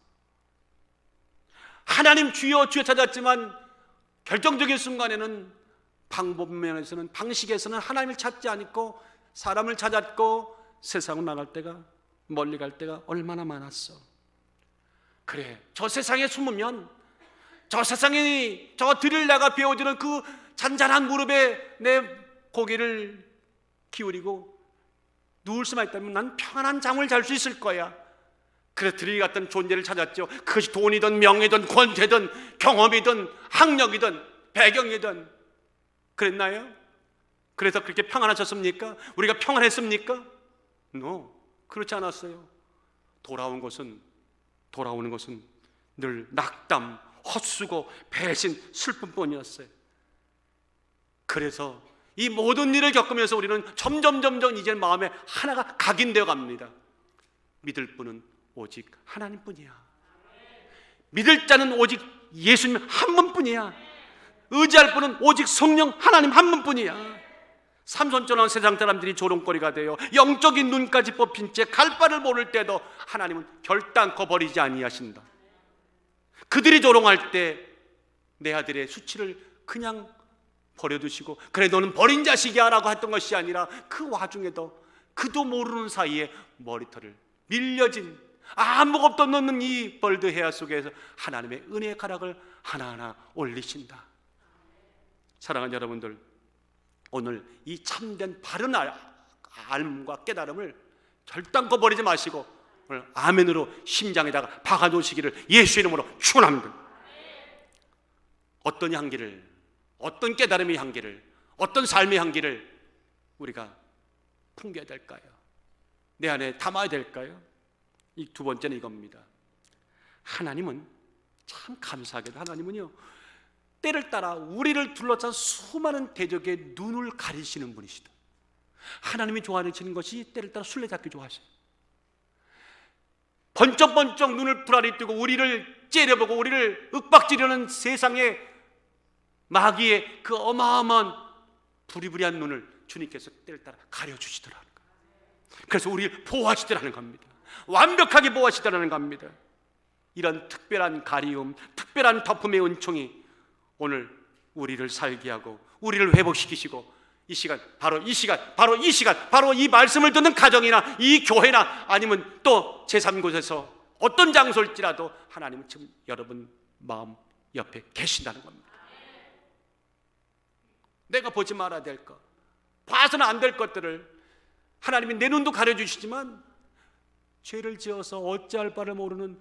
Speaker 1: 하나님 주여 찾았지만 결정적인 순간에는 방식에서는 하나님을 찾지 않고 사람을 찾았고 세상으로 나갈 때가, 멀리 갈 때가 얼마나 많았어. 그래, 저 세상에 숨으면, 저 세상에 저 들을 내가 베어주는 그 잔잔한 무릎에 내 고개를 기울이고 누울 수만 있다면 난 평안한 잠을 잘 수 있을 거야. 그래서 들이 같은 존재를 찾았죠. 그것이 돈이든 명예든 권세든 경험이든 학력이든 배경이든. 그랬나요? 그래서 그렇게 평안하셨습니까? 우리가 평안했습니까? No, 그렇지 않았어요. 돌아오는 것은 늘 낙담, 헛수고, 배신, 슬픔뿐이었어요. 그래서 이 모든 일을 겪으면서 우리는 점점 이제 마음에 하나가 각인되어 갑니다. 믿을 분은 오직 하나님뿐이야. 믿을 자는 오직 예수님 한 분뿐이야. 의지할 분은 오직 성령 하나님 한 분뿐이야. 삼손처럼 세상 사람들이 조롱거리가 되어 영적인 눈까지 뽑힌 채 갈 바를 모를 때도 하나님은 결단코 버리지 아니하신다. 그들이 조롱할 때 내 아들의 수치를 그냥 버려두시고, 그래 너는 버린 자식이야 라고 했던 것이 아니라 그 와중에도 그도 모르는 사이에 머리털을 밀려진 아무것도 없는 이 벌드 해야 속에서 하나님의 은혜의 가락을 하나하나 올리신다. 사랑하는 여러분들, 오늘 이 참된 바른 알과 깨달음을 결단코 버리지 마시고 오늘 아멘으로 심장에다가 박아놓으시기를 예수의 이름으로 축원합니다. 어떤 향기를, 어떤 깨달음의 향기를, 어떤 삶의 향기를 우리가 풍겨야 될까요? 내 안에 담아야 될까요? 이 두 번째는 이겁니다. 하나님은 참 감사하게도 하나님은요, 때를 따라 우리를 둘러싼 수많은 대적의 눈을 가리시는 분이시다. 하나님이 좋아하시는 것이 때를 따라 술래잡기 좋아하셔요. 번쩍번쩍 눈을 부라리 뜨고 우리를 째려보고 우리를 윽박지르는 세상의 마귀의 그 어마어마한 부리부리한 눈을 주님께서 때를 따라 가려주시더라는 거예요. 그래서 우리를 보호하시더라는 겁니다. 완벽하게 보호하시더라는 겁니다. 이런 특별한 가리움, 특별한 덮음의 은총이 오늘 우리를 살게 하고 우리를 회복시키시고, 이 시간, 바로 이 말씀을 듣는 가정이나 이 교회나 아니면 또 제3곳에서 어떤 장소일지라도 하나님은 지금 여러분 마음 옆에 계신다는 겁니다. 내가 보지 말아야 될 것, 봐서는 안 될 것들을 하나님이 내 눈도 가려주시지만 죄를 지어서 어찌할 바를 모르는,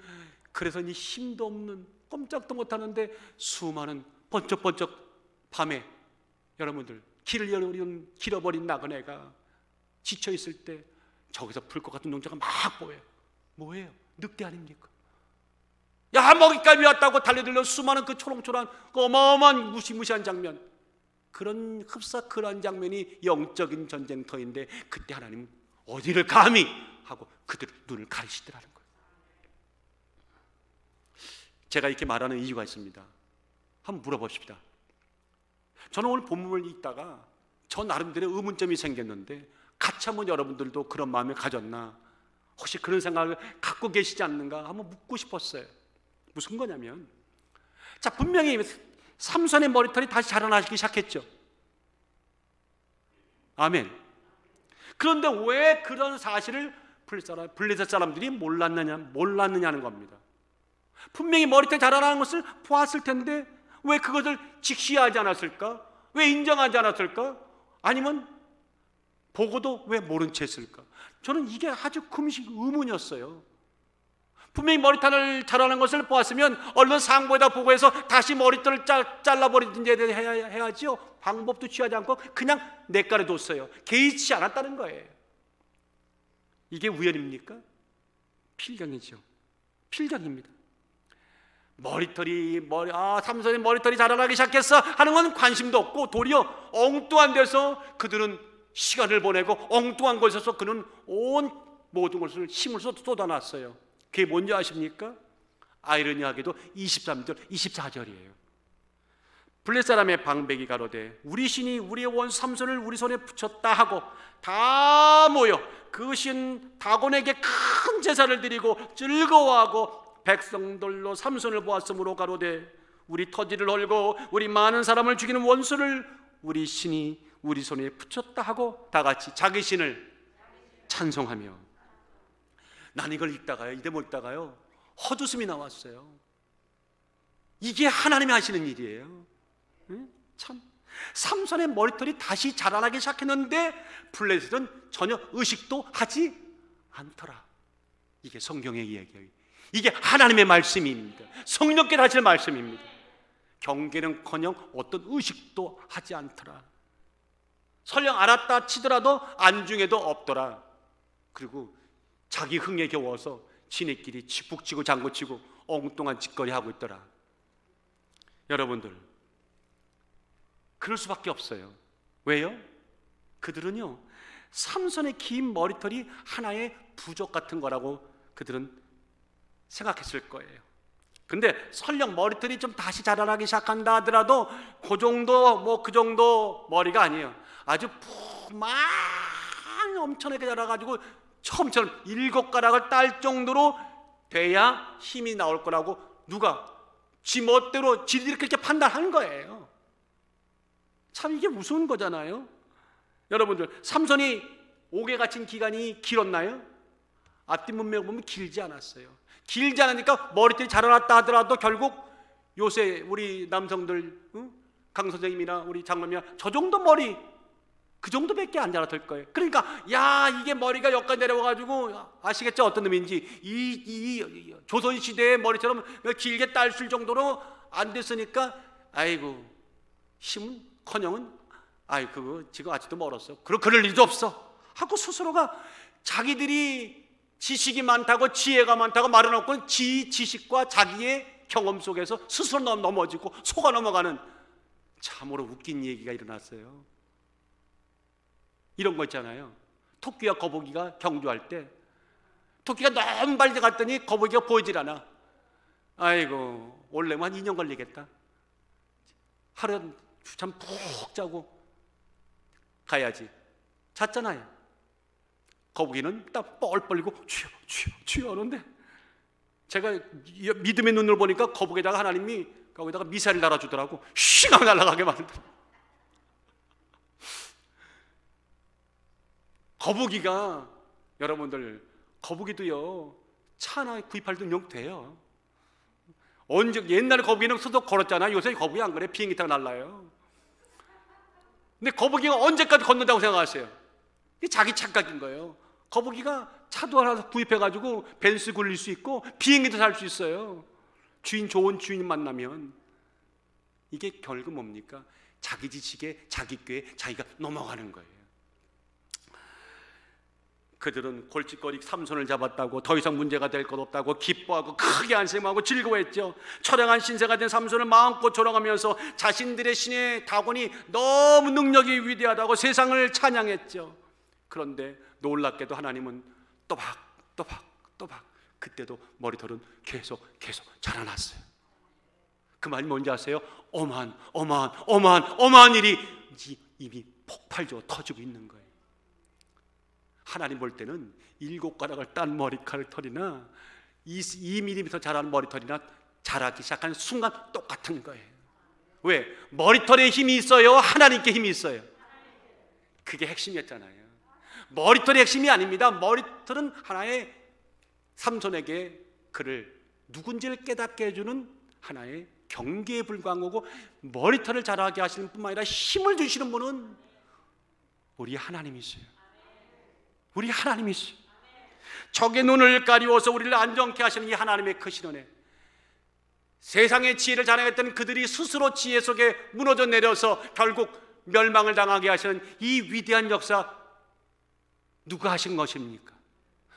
Speaker 1: 그래서 이 힘도 없는, 꼼짝도 못하는데 수많은 번쩍번쩍 밤에 여러분들 길을 잃어버린 나그네가 지쳐있을 때 저기서 불 것 같은 농자가 막 보여요. 뭐예요? 늑대 아닙니까? 야, 먹잇감이 왔다고 달려들려 수많은 그 초롱초롱한 그 어마어마한 무시무시한 장면, 그런 흡사그런 장면이 영적인 전쟁터인데 그때 하나님은 어디를 감히 하고 그들 눈을 가리시더라는 거예요. 제가 이렇게 말하는 이유가 있습니다. 한번 물어봅시다. 저는 오늘 본문을 읽다가 저 나름대로 의문점이 생겼는데 같이 한번 여러분들도 그런 마음을 가졌나, 혹시 그런 생각을 갖고 계시지 않는가 한번 묻고 싶었어요. 무슨 거냐면, 자, 분명히 삼손의 머리털이 다시 자라나기 시작했죠. 아멘. 그런데 왜 그런 사실을 블레셋 사람들이 몰랐느냐는 겁니다. 분명히 머리털이 자라나는 것을 보았을 텐데 왜 그것을 직시하지 않았을까? 왜 인정하지 않았을까? 아니면 보고도 왜 모른 채 했을까? 저는 이게 아주 금식 의문이었어요. 분명히 머리털을 자라는 것을 보았으면 얼른 상부에다 보고해서 다시 머리털을 잘라버리든지 해야지요. 방법도 취하지 않고 그냥 내깔에 뒀어요. 개의치 않았다는 거예요. 이게 우연입니까? 필경이죠. 필경입니다. 삼손의 머리털이 자라나기 시작했어 하는 건 관심도 없고, 도리어 엉뚱한 데서 그들은 시간을 보내고 엉뚱한 곳에서 그는 온 모든 것을 힘을 쏟아놨어요. 그게 뭔지 아십니까? 아이러니하게도 23절, 24절이에요. 블레셋 사람의 방백이 가로되 우리 신이 우리의 원 삼손을 우리 손에 붙였다 하고 다 모여 그 신 다곤에게 큰 제사를 드리고 즐거워하고 백성들로 삼손을 보았으므로 가로되 우리 터지를 헐고 우리 많은 사람을 죽이는 원수를 우리 신이 우리 손에 붙였다 하고 다 같이 자기 신을 찬송하며, 나는 이걸 읽다가요, 이 대목 읽다가요 헛웃음이 나왔어요. 이게 하나님이 하시는 일이에요. 참, 삼손의 머리털이 다시 자라나기 시작했는데 블레셋은 전혀 의식도 하지 않더라. 이게 성경의 이야기예요. 이게 하나님의 말씀입니다. 성령께서 하실 말씀입니다. 경계는커녕 어떤 의식도 하지 않더라. 설령 알았다 치더라도 안중에도 없더라. 그리고 자기 흥에 겨워서 지네끼리 북치고 장구치고 엉뚱한 짓거리 하고 있더라. 여러분들, 그럴 수밖에 없어요. 왜요? 그들은요, 삼손의 긴 머리털이 하나의 부족 같은 거라고 그들은 생각했을 거예요. 근데 설령 머리털이 좀 다시 자라나기 시작한다 하더라도 그 정도 머리가 아니에요. 아주 많이 엄청나게 자라가지고 처음처럼 7가락을 딸 정도로 돼야 힘이 나올 거라고 누가 지 멋대로 지들이 그렇게 판단하는 거예요. 참 이게 무서운 거잖아요. 여러분들, 삼손이 옥에 갇힌 기간이 길었나요? 앞뒤 문맥을 보면 길지 않았어요. 길지 않으니까 머리털이 자라났다 하더라도 결국 요새 우리 남성들, 강 선생님이나 우리 장로님이나 저 정도 머리, 그 정도밖에 안 자라될 거예요. 그러니까 야, 이게 머리가 여기까지 내려와가지고, 아시겠죠? 어떤 의미인지. 이 조선시대의 머리처럼 길게 딸 정도로 안 됐으니까 아이고, 힘은커녕은 그거 지금 아직도 멀었어, 그럴 일도 없어 하고 스스로가 자기들이 지식이 많다고 지혜가 많다고 말해놓고 지식과 자기의 경험 속에서 스스로 넘어지고 속아 넘어가는 참으로 웃긴 얘기가 일어났어요. 이런 거 있잖아요. 토끼와 거북이가 경주할 때 토끼가 너무 빨리 갔더니 거북이가 보이질 않아. 아이고, 올래면 한 2년 걸리겠다. 하루에 참 푹 자고 가야지. 잤잖아요. 거북이는 딱 뻘뻘리고 취어 하는데, 제가 믿음의 눈을 보니까 거북이에다가 하나님이 거기다가 미사일 달아주더라고. 쉬 하고 날아가게 만들더라고. 거북이가, 여러분들, 거북이도요 차 하나 구입할 돈 돼요. 언제 옛날에 거북이는 서도 걸었잖아요. 요새 거북이 안 그래. 비행기 타고 날라요. 근데 거북이가 언제까지 걷는다고 생각하세요? 이게 자기 착각인 거예요. 거북이가 차도 하나 구입해가지고 벤츠 굴릴 수 있고 비행기도 살 수 있어요. 좋은 주인 만나면. 이게 결국 뭡니까? 자기 지식에, 자기 꾀에 자기가 넘어가는 거예요. 그들은 골칫거리 삼손을 잡았다고 더 이상 문제가 될 것 없다고 기뻐하고 크게 안심하고 즐거워했죠. 처량한 신세가 된 삼손을 마음껏 조롱하면서 자신들의 신의 다곤이 너무 능력이 위대하다고 세상을 찬양했죠. 그런데 놀랍게도 하나님은 또박 그때도 머리털은 계속 자라났어요. 그 말이 뭔지 아세요? 어마한 일이 이미 폭발적으로 터지고 있는 거예요. 하나님 볼 때는 7가락을 딴 머리털이나 2mm 자라는 머리털이나 자라기 시작하는 순간 똑같은 거예요. 왜? 머리털에 힘이 있어요? 하나님께 힘이 있어요? 그게 핵심이었잖아요. 머리털이 핵심이 아닙니다. 머리털은 하나의 삼손에게 그를 누군지를 깨닫게 해주는 하나의 경계에 불과한 거고, 머리털을 자라게 하시는 뿐만 아니라 힘을 주시는 분은 우리 하나님이세요. 우리 하나님이시죠. 적의 눈을 가리워서 우리를 안정케 하시는 이 하나님의 크신 은혜, 세상의 지혜를 자랑했던 그들이 스스로 지혜 속에 무너져 내려서 결국 멸망을 당하게 하시는 이 위대한 역사, 누가 하신 것입니까?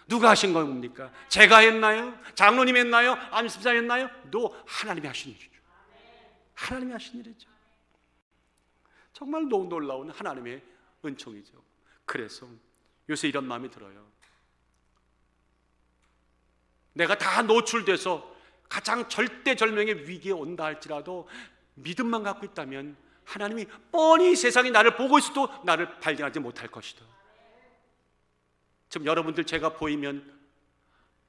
Speaker 1: 누가 하신 겁니까? 제가 했나요? 장로님 했나요? 안습사 했나요? 하나님이 하신 일이죠. 하나님이 하신 일이죠. 정말 놀라운 하나님의 은총이죠. 그래서 요새 이런 마음이 들어요. 내가 다 노출돼서 가장 절대절명의 위기에 온다 할지라도 믿음만 갖고 있다면 하나님이 뻔히 세상이 나를 보고 있어도 나를 발견하지 못할 것이다. 지금 여러분들 제가 보이면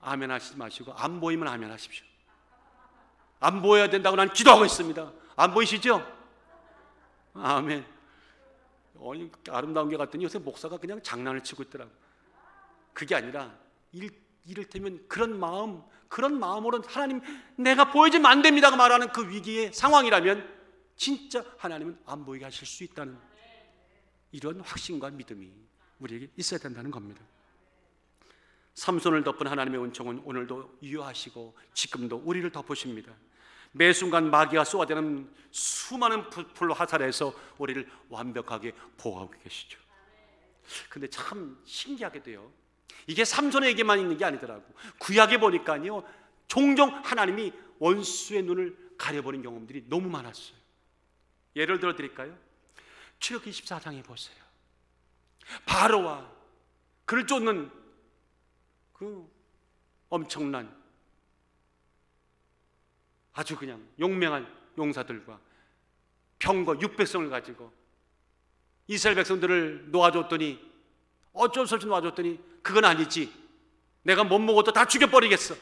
Speaker 1: 아멘 하시지 마시고 안 보이면 아멘 하십시오. 안 보여야 된다고 난 기도하고 있습니다. 안 보이시죠? 아멘. 아름다운 게 같더니 요새 목사가 그냥 장난을 치고 있더라고. 그게 아니라 이를테면 그런 마음으로 하나님 내가 보여주면 안 됩니다가 말하는 그 위기의 상황이라면 진짜 하나님은 안 보이게 하실 수 있다는 이런 확신과 믿음이 우리에게 있어야 된다는 겁니다. 삼손을 덮은 하나님의 은총은 오늘도 유효하시고 지금도 우리를 덮으십니다. 매 순간 마귀가 쏘아대는 수많은 불로 화살에서 우리를 완벽하게 보호하고 계시죠. 근데 참 신기하게도요, 이게 삼손에게만 있는 게 아니더라고. 구약에 보니까요, 종종 하나님이 원수의 눈을 가려버린 경험들이 너무 많았어요. 예를 들어 드릴까요? 출애굽기 24장에 보세요. 바로와 그를 쫓는 그 엄청난 아주 그냥 용맹한 용사들과 병거 600성을 가지고 이스라엘 백성들을 놓아줬더니, 어쩔 수 없이 놓아줬더니 그건 아니지, 내가 못 먹어도 다 죽여버리겠어,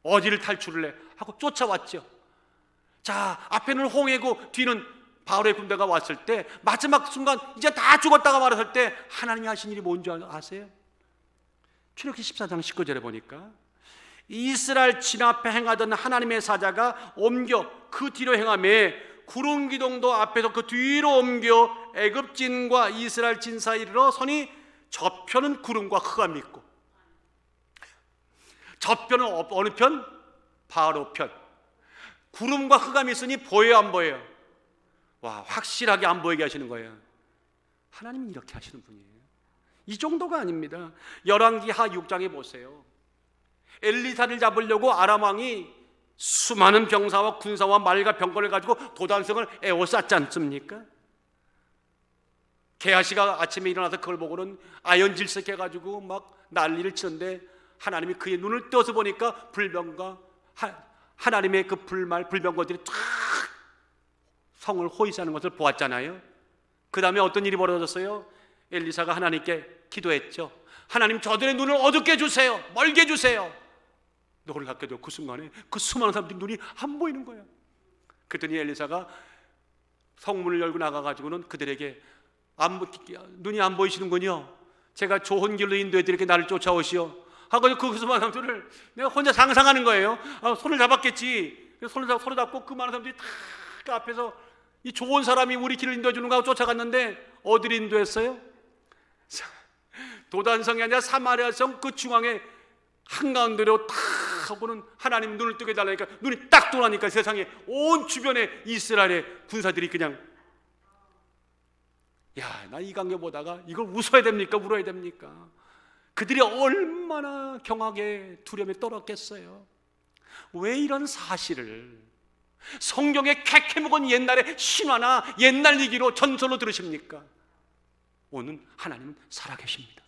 Speaker 1: 어디를 탈출을 해 하고 쫓아왔죠. 자, 앞에는 홍해고 뒤는 바로의 군대가 왔을 때 마지막 순간 이제 다 죽었다가 말았을 때 하나님이 하신 일이 뭔지 아세요? 출애굽기 14장 19절에 보니까 이스라엘 진 앞에 행하던 하나님의 사자가 옮겨 그 뒤로 행하며 구름 기둥도 앞에서 그 뒤로 옮겨 애굽진과 이스라엘 진 사이로 서니 저편은 구름과 흑암이 있고, 저편은 어느 편? 바로 편. 구름과 흑암이 있으니 보여요, 안 보여요? 와, 확실하게 안 보이게 하시는 거예요. 하나님이 이렇게 하시는 분이에요. 이 정도가 아닙니다. 열왕기하 6장에 보세요. 엘리사를 잡으려고 아람 왕이 수많은 병사와 군사와 말과 병거를 가지고 도단성을 에워쌌지 않습니까? 게하시가 아침에 일어나서 그걸 보고는 아연질색해가지고 막 난리를 치는데 하나님이 그의 눈을 떠서 보니까 불병과 하나님의 그 불병거들이 쫙 성을 호위하는 것을 보았잖아요. 그 다음에 어떤 일이 벌어졌어요? 엘리사가 하나님께 기도했죠. 하나님, 저들의 눈을 어둡게 해주세요, 멀게 해주세요. 놀랍게도 그 순간에 그 수많은 사람들이 눈이 안 보이는 거예요. 그랬더니 엘리사가 성문을 열고 나가가지고는 그들에게 눈이 안 보이시는군요, 제가 좋은 길로 인도해드릴게, 나를 쫓아오시오 하고 그 수많은 사람들을 내가 혼자 상상하는 거예요. 손을 잡았겠지. 손을 잡고 그 많은 사람들이 다 그 앞에서 이 좋은 사람이 우리 길을 인도해 주는 거 하고 쫓아갔는데 어디를 인도했어요? 도단성이 아니라 사마리아성 그 중앙에 한가운데로 탁 하고는 하나님 눈을 뜨게 달라니까 눈이 딱 돌아니까 세상에 온 주변에 이스라엘의 군사들이 그냥, 야, 나 이 광경 보다가 이걸 웃어야 됩니까, 울어야 됩니까? 그들이 얼마나 경악에 두려움에 떨었겠어요. 왜 이런 사실을 성경의 캐캐묵은 옛날의 신화나 옛날 얘기로 전설로 들으십니까? 오늘 하나님은 살아계십니다.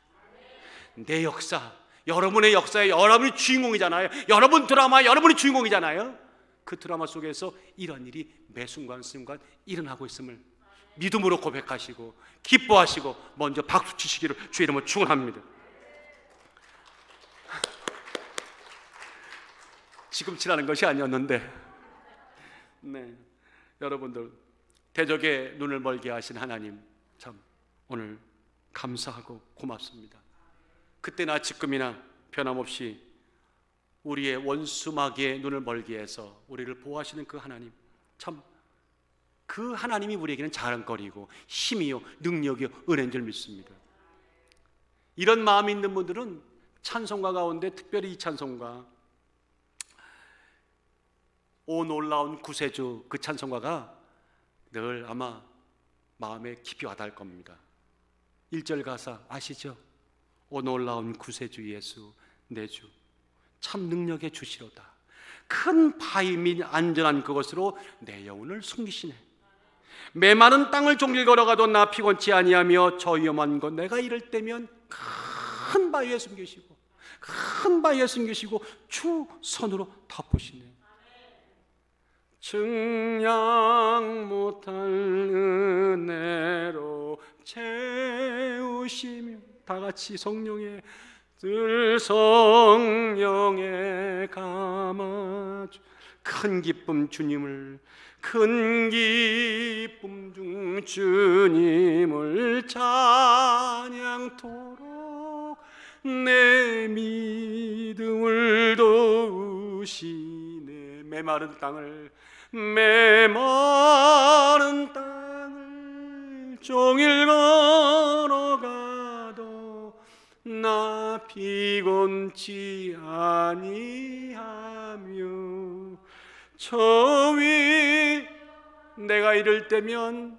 Speaker 1: 내 역사, 여러분의 역사에 여러분이 주인공이잖아요. 여러분 드라마, 여러분이 주인공이잖아요. 그 드라마 속에서 이런 일이 매 순간순간 일어나고 있음을 믿음으로 고백하시고 기뻐하시고 먼저 박수 치시기를 주의 이름으로 축원합니다. 지금 치라는 것이 아니었는데, 네, 여러분들 대적의 눈을 멀게 하신 하나님 참 오늘 감사하고 고맙습니다. 그때나 지금이나 변함없이 우리의 원수 마귀의 눈을 멀게 해서 우리를 보호하시는 그 하나님, 참 그 하나님이 우리에게는 자랑거리고 힘이요 능력이요 은혜인 줄 믿습니다. 이런 마음이 있는 분들은 찬송가 가운데 특별히 이 찬송가, 오 놀라운 구세주, 그 찬송가가 늘 아마 마음에 깊이 와닿을 겁니다. 1절 가사 아시죠? 오 놀라운 구세주 예수 내 주 참 능력의 주시로다. 큰 바위 및 안전한 그것으로 내 영혼을 숨기시네. 메마른 땅을 종일 걸어가도 나 피곤치 아니하며 저 위험한 곳 내가 이를 때면 큰 바위에 숨기시고 주 손으로 덮으시네. 증량 못할 은혜로 채우시며, 다 같이 성령의 늘 성령에 감아주 큰 기쁨 주님을 큰 기쁨 중 주님을 찬양토록 내 믿음을 도우시네. 메마른 땅을 종일 걸어가도 나 피곤치 아니하며 저 위 내가 이를 때면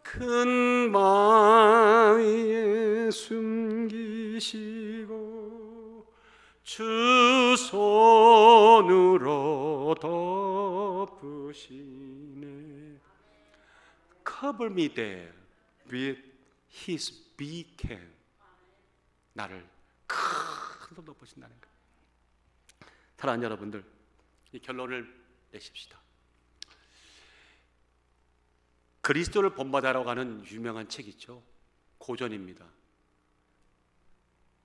Speaker 1: 큰 바위에 숨기시고 주 손으로 덮으시네. Cover me there with His beacon. 나를 크게 덮으신다는 것. 사랑하는 여러분들, 이 결론을 내십시다. 그리스도를 본받아라고 하는 유명한 책 있죠. 고전입니다.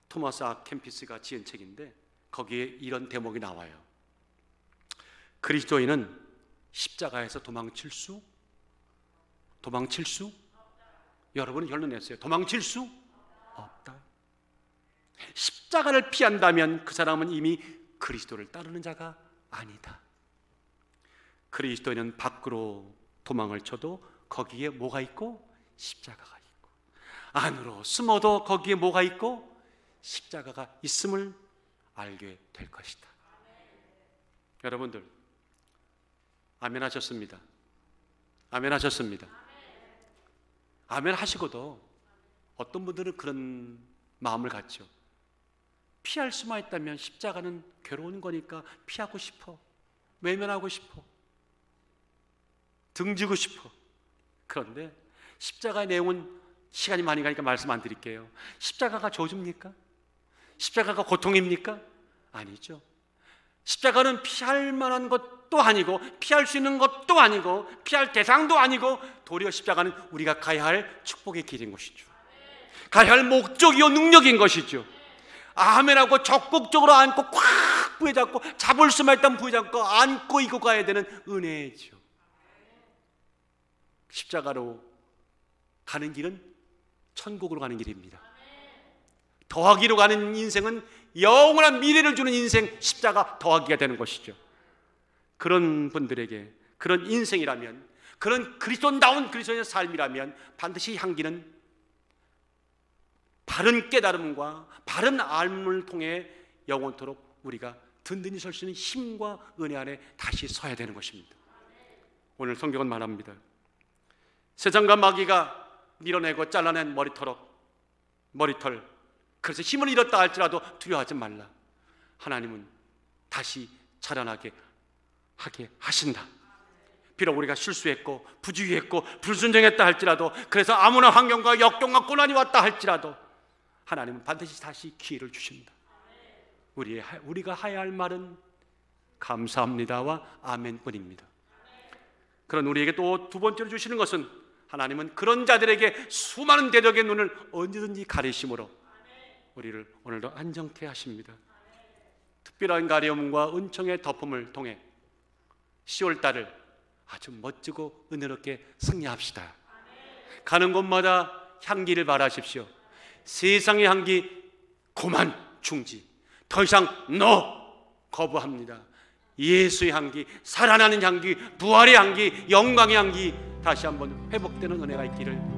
Speaker 1: 토마스 아 캠피스가 지은 책인데 거기에 이런 대목이 나와요. 그리스도인은 십자가에서 도망칠 수? 여러분은 결론 냈어요. 도망칠 수 없다. 십자가를 피한다면 그 사람은 이미 그리스도를 따르는 자가 아니다. 그리스도인은 밖으로 도망을 쳐도 거기에 뭐가 있고? 십자가가 있고, 안으로 숨어도 거기에 뭐가 있고? 십자가가 있음을 알게 될 것이다. 여러분들 아멘 하셨습니다. 아멘 하셨습니다. 아멘 하시고도 어떤 분들은 그런 마음을 갖죠. 피할 수만 있다면 십자가는 괴로운 거니까 피하고 싶어, 외면하고 싶어, 등지고 싶어. 그런데 십자가의 내용은 시간이 많이 가니까 말씀 안 드릴게요. 십자가가 저주입니까? 십자가가 고통입니까? 아니죠. 십자가는 피할 만한 것도 아니고 피할 수 있는 것도 아니고 피할 대상도 아니고 도리어 십자가는 우리가 가야 할 축복의 길인 것이죠. 가야 할 목적이요 능력인 것이죠. 아멘하고 적극적으로 안고 꽉 부여잡고 잡을 수만 있다면 부여잡고 안고 이고 가야 되는 은혜죠. 십자가로 가는 길은 천국으로 가는 길입니다. 더하기로 가는 인생은 영원한 미래를 주는 인생, 십자가 더하기가 되는 것이죠. 그런 분들에게 그런 인생이라면, 그런 그리스도다운 그리스도의 삶이라면 반드시 향기는 바른 깨달음과 바른 알문을 통해 영원토록 우리가 든든히 설 수 있는 힘과 은혜 안에 다시 서야 되는 것입니다. 오늘 성경은 말합니다. 세상과 마귀가 밀어내고 잘라낸 머리털, 그래서 힘을 잃었다 할지라도 두려워하지 말라. 하나님은 다시 자라나게 하게 하신다. 비록 우리가 실수했고 부주의했고 불순종했다 할지라도, 그래서 아무나 환경과 역경과 고난이 왔다 할지라도 하나님은 반드시 다시 기회를 주십니다. 우리가 해야 할 말은 감사합니다와 아멘뿐입니다. 그런 우리에게 또 두 번째로 주시는 것은, 하나님은 그런 자들에게 수많은 대적의 눈을 언제든지 가리심으로 우리를 오늘도 안정케 하십니다. 특별한 가려움과 은총의 덮음을 통해 10월달을 아주 멋지고 은혜롭게 승리합시다. 가는 곳마다 향기를 바라십시오. 세상의 향기 고만 중지, 더 이상 거부합니다. 예수의 향기, 살아나는 향기, 부활의 향기, 영광의 향기 다시 한번 회복되는 은혜가 있기를